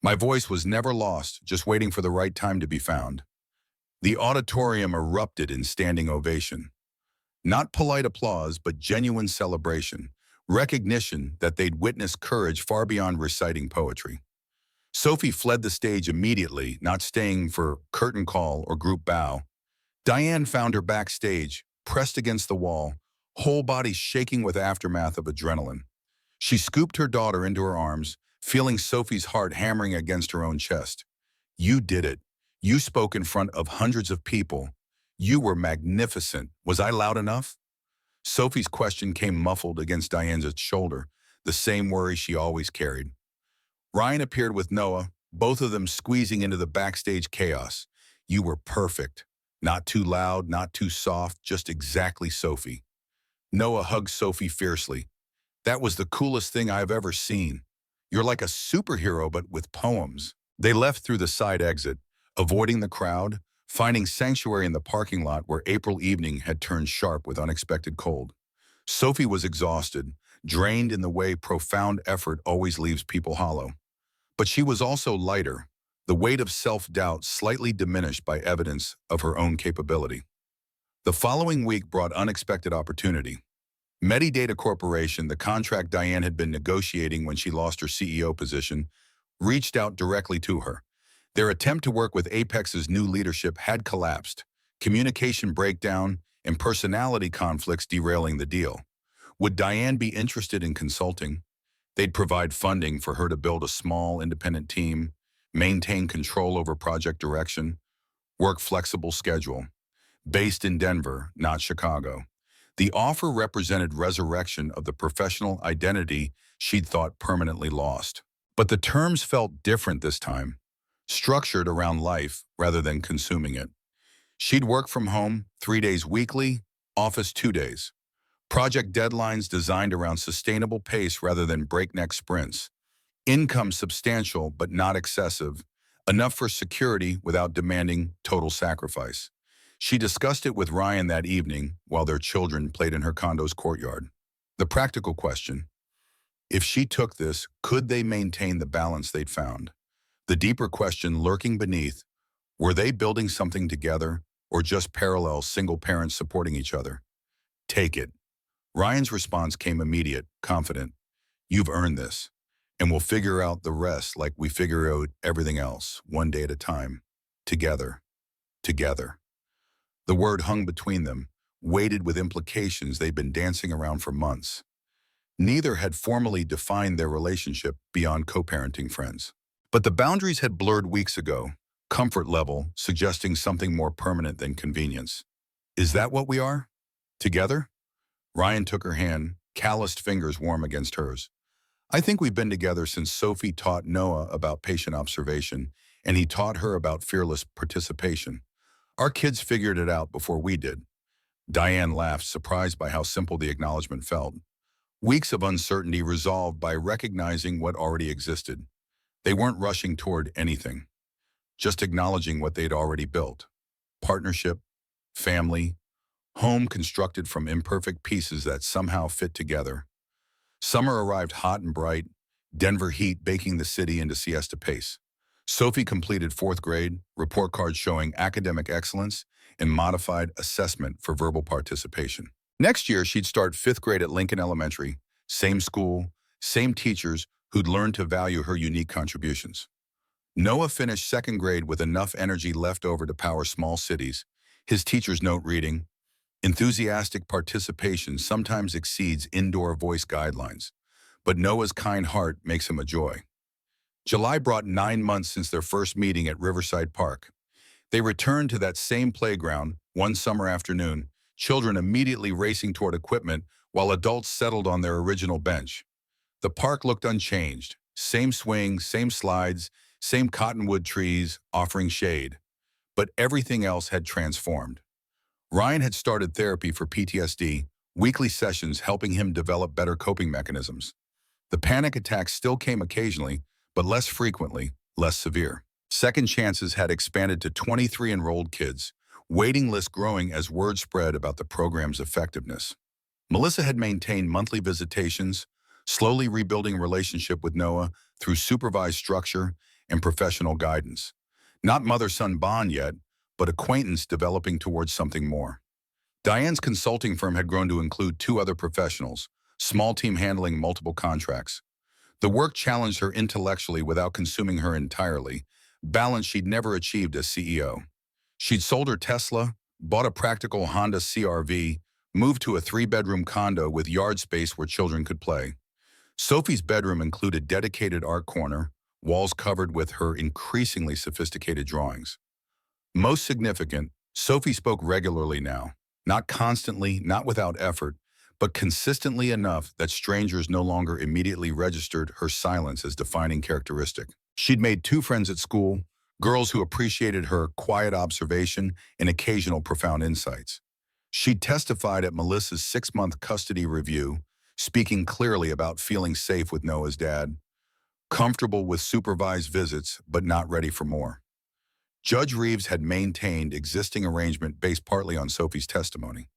my voice was never lost, just waiting for the right time to be found. The auditorium erupted in standing ovation. Not polite applause, but genuine celebration, recognition that they'd witnessed courage far beyond reciting poetry. Sophie fled the stage immediately, not staying for curtain call or group bow. Diane found her backstage, pressed against the wall, whole body shaking with aftermath of adrenaline. She scooped her daughter into her arms, feeling Sophie's heart hammering against her own chest. You did it. You spoke in front of hundreds of people. You were magnificent. Was I loud enough? Sophie's question came muffled against Diane's shoulder, the same worry she always carried. Ryan appeared with Noah, both of them squeezing into the backstage chaos. You were perfect. Not too loud, not too soft, just exactly Sophie. Noah hugged Sophie fiercely. That was the coolest thing I've ever seen. You're like a superhero, but with poems. They left through the side exit, avoiding the crowd, finding sanctuary in the parking lot where April evening had turned sharp with unexpected cold. Sophie was exhausted, drained in the way profound effort always leaves people hollow. But she was also lighter, the weight of self-doubt slightly diminished by evidence of her own capability. The following week brought unexpected opportunity. Medidata Corporation, the contract Diane had been negotiating when she lost her CEO position, reached out directly to her. Their attempt to work with Apex's new leadership had collapsed, communication breakdown and personality conflicts derailing the deal. Would Diane be interested in consulting? They'd provide funding for her to build a small, independent team, maintain control over project direction, work flexible schedule. Based in Denver, not Chicago. The offer represented resurrection of the professional identity she'd thought permanently lost. But the terms felt different this time, structured around life rather than consuming it. She'd work from home 3 days weekly, office 2 days. Project deadlines designed around sustainable pace rather than breakneck sprints. Income substantial but not excessive, enough for security without demanding total sacrifice. She discussed it with Ryan that evening while their children played in her condo's courtyard. The practical question: if she took this, could they maintain the balance they'd found? The deeper question lurking beneath: were they building something together or just parallel single parents supporting each other? Take it. Ryan's response came immediate, confident. You've earned this, and we'll figure out the rest like we figure out everything else, one day at a time. Together. Together. The word hung between them, weighted with implications they'd been dancing around for months. Neither had formally defined their relationship beyond co-parenting friends. But the boundaries had blurred weeks ago, comfort level suggesting something more permanent than convenience. Is that what we are? Together? Ryan took her hand, calloused fingers warm against hers. I think we've been together since Sophie taught Noah about patient observation, and he taught her about fearless participation. Our kids figured it out before we did. Diane laughed, surprised by how simple the acknowledgement felt. Weeks of uncertainty resolved by recognizing what already existed. They weren't rushing toward anything, just acknowledging what they'd already built. Partnership, family, home constructed from imperfect pieces that somehow fit together. Summer arrived hot and bright, Denver heat baking the city into siesta pace. Sophie completed 4th grade, report cards showing academic excellence, and modified assessment for verbal participation. Next year, she'd start 5th grade at Lincoln Elementary, same school, same teachers who'd learned to value her unique contributions. Noah finished 2nd grade with enough energy left over to power small cities. His teachers note reading, enthusiastic participation sometimes exceeds indoor voice guidelines, but Noah's kind heart makes him a joy. July brought 9 months since their first meeting at Riverside Park. They returned to that same playground one summer afternoon, children immediately racing toward equipment while adults settled on their original bench. The park looked unchanged. Same swing, same slides, same cottonwood trees offering shade. But everything else had transformed. Ryan had started therapy for PTSD, weekly sessions helping him develop better coping mechanisms. The panic attacks still came occasionally, but less frequently, less severe. Second chances had expanded to 23 enrolled kids, waiting lists growing as word spread about the program's effectiveness. Melissa had maintained monthly visitations, slowly rebuilding relationship with Noah through supervised structure and professional guidance. Not mother-son bond yet, but acquaintance developing towards something more. Diane's consulting firm had grown to include two other professionals, small team handling multiple contracts. The work challenged her intellectually without consuming her entirely, balance she'd never achieved as CEO. She'd sold her Tesla, bought a practical Honda CR-V, moved to a three-bedroom condo with yard space where children could play. Sophie's bedroom included dedicated art corner, walls covered with her increasingly sophisticated drawings. Most significant, Sophie spoke regularly now, not constantly, not without effort, but consistently enough that strangers no longer immediately registered her silence as defining characteristic. She'd made two friends at school, girls who appreciated her quiet observation and occasional profound insights. She testified at Melissa's 6-month custody review, speaking clearly about feeling safe with Noah's dad, comfortable with supervised visits, but not ready for more. Judge Reeves had maintained existing arrangement based partly on Sophie's testimony.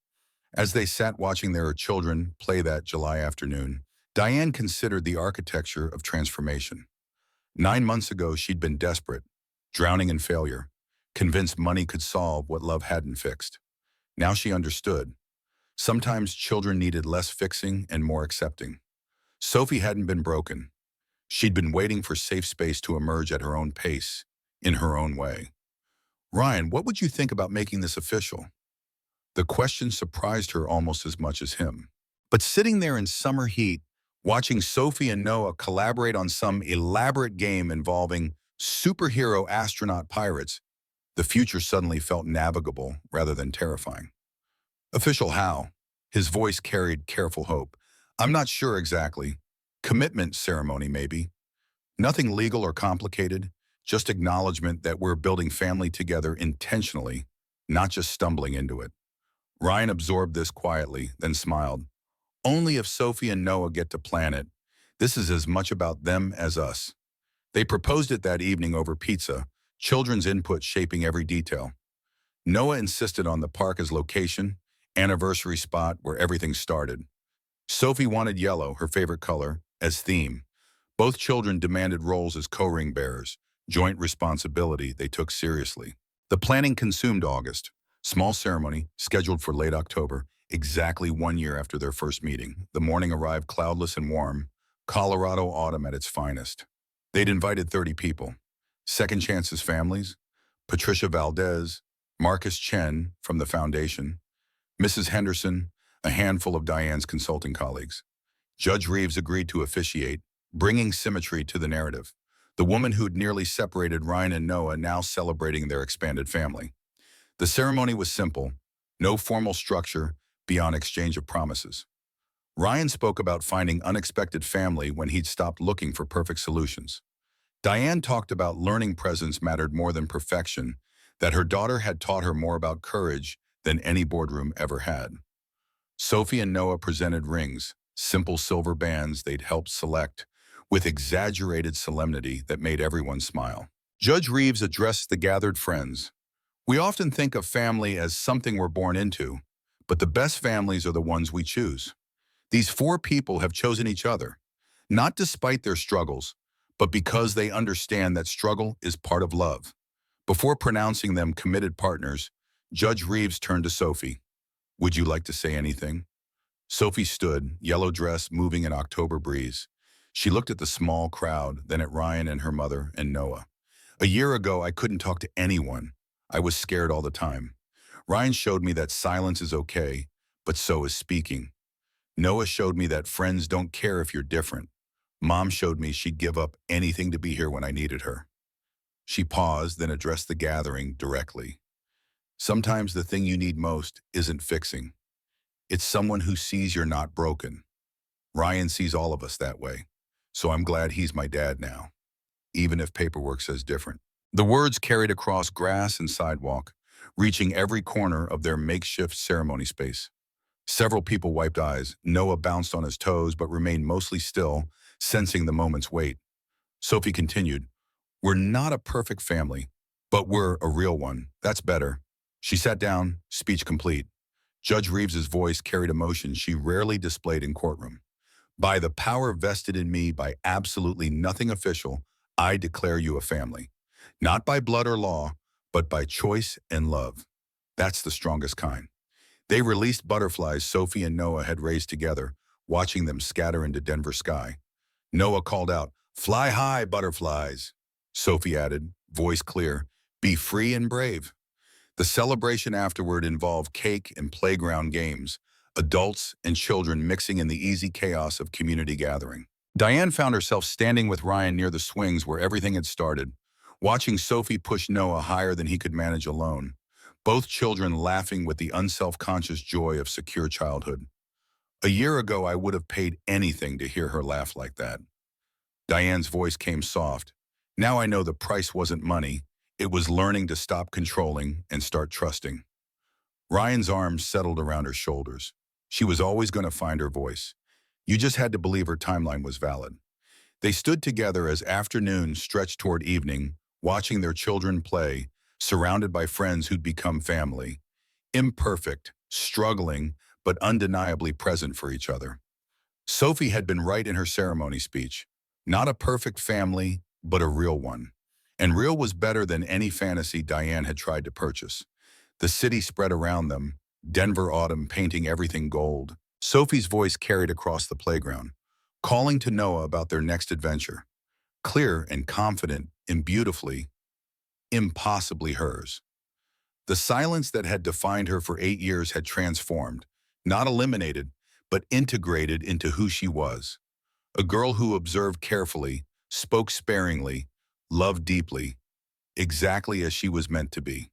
As they sat watching their children play that July afternoon, Diane considered the architecture of transformation. 9 months ago, she'd been desperate, drowning in failure, convinced money could solve what love hadn't fixed. Now she understood. Sometimes children needed less fixing and more accepting. Sophie hadn't been broken. She'd been waiting for safe space to emerge at her own pace, in her own way. Ryan, what would you think about making this official? The question surprised her almost as much as him. But sitting there in summer heat, watching Sophie and Noah collaborate on some elaborate game involving superhero astronaut pirates, the future suddenly felt navigable rather than terrifying. Official how? His voice carried careful hope. I'm not sure exactly. Commitment ceremony, maybe. Nothing legal or complicated, just acknowledgement that we're building family together intentionally, not just stumbling into it. Ryan absorbed this quietly, then smiled. Only if Sophie and Noah get to plan it. This is as much about them as us. They proposed it that evening over pizza, children's input shaping every detail. Noah insisted on the park as location, anniversary spot where everything started. Sophie wanted yellow, her favorite color, as theme. Both children demanded roles as co-ring bearers, joint responsibility they took seriously. The planning consumed August. Small ceremony, scheduled for late October, exactly 1 year after their first meeting. The morning arrived cloudless and warm, Colorado autumn at its finest. They'd invited 30 people. Second Chance's families, Patricia Valdez, Marcus Chen from the foundation, Mrs. Henderson, a handful of Diane's consulting colleagues. Judge Reeves agreed to officiate, bringing symmetry to the narrative. The woman who'd nearly separated Ryan and Noah now celebrating their expanded family. The ceremony was simple, no formal structure beyond exchange of promises. Ryan spoke about finding unexpected family when he'd stopped looking for perfect solutions. Diane talked about learning presence mattered more than perfection, that her daughter had taught her more about courage than any boardroom ever had. Sophie and Noah presented rings, simple silver bands they'd helped select, with exaggerated solemnity that made everyone smile. Judge Reeves addressed the gathered friends. We often think of family as something we're born into, but the best families are the ones we choose. These 4 people have chosen each other, not despite their struggles, but because they understand that struggle is part of love. Before pronouncing them committed partners, Judge Reeves turned to Sophie. Would you like to say anything? Sophie stood, yellow dress moving in October breeze. She looked at the small crowd, then at Ryan and her mother and Noah. A year ago, I couldn't talk to anyone. I was scared all the time. Ryan showed me that silence is okay, but so is speaking. Noah showed me that friends don't care if you're different. Mom showed me she'd give up anything to be here when I needed her. She paused, then addressed the gathering directly. Sometimes the thing you need most isn't fixing. It's someone who sees you're not broken. Ryan sees all of us that way, so I'm glad he's my dad now, even if paperwork says different. The words carried across grass and sidewalk, reaching every corner of their makeshift ceremony space. Several people wiped eyes. Noah bounced on his toes but remained mostly still, sensing the moment's weight. Sophie continued, We're not a perfect family, but we're a real one. That's better. She sat down, speech complete. Judge Reeves's voice carried emotion she rarely displayed in courtroom. By the power vested in me by absolutely nothing official, I declare you a family. Not by blood or law, but by choice and love. That's the strongest kind. They released butterflies Sophie and Noah had raised together, watching them scatter into Denver sky. Noah called out, "Fly high, butterflies." Sophie added, voice clear, "Be free and brave." The celebration afterward involved cake and playground games, adults and children mixing in the easy chaos of community gathering. Diane found herself standing with Ryan near the swings where everything had started, watching Sophie push Noah higher than he could manage alone, both children laughing with the unself-conscious joy of secure childhood. A year ago, I would have paid anything to hear her laugh like that. Diane's voice came soft. Now I know the price wasn't money. It was learning to stop controlling and start trusting. Ryan's arms settled around her shoulders. She was always going to find her voice. You just had to believe her timeline was valid. They stood together as afternoon stretched toward evening, watching their children play, surrounded by friends who'd become family. Imperfect, struggling, but undeniably present for each other. Sophie had been right in her ceremony speech. Not a perfect family, but a real one. And real was better than any fantasy Diane had tried to purchase. The city spread around them, Denver autumn painting everything gold. Sophie's voice carried across the playground, calling to Noah about their next adventure. Clear and confident and beautifully, impossibly hers. The silence that had defined her for 8 years had transformed, not eliminated, but integrated into who she was. A girl who observed carefully, spoke sparingly, loved deeply, exactly as she was meant to be.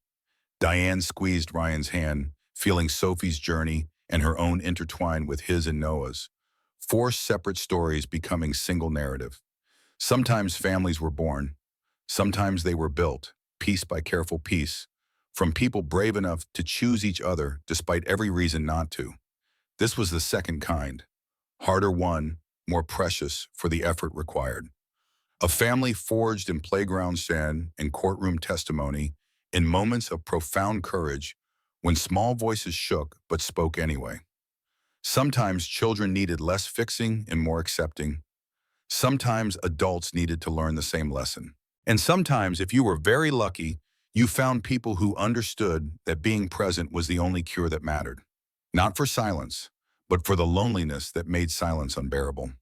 Diane squeezed Ryan's hand, feeling Sophie's journey and her own intertwined with his and Noah's. 4 separate stories becoming single narrative. Sometimes families were born. Sometimes they were built, piece by careful piece, from people brave enough to choose each other despite every reason not to. This was the second kind. Harder won, more precious for the effort required. A family forged in playground sand and courtroom testimony, in moments of profound courage, when small voices shook but spoke anyway. Sometimes children needed less fixing and more accepting. Sometimes adults needed to learn the same lesson. And sometimes, if you were very lucky, you found people who understood that being present was the only cure that mattered. Not for silence, but for the loneliness that made silence unbearable.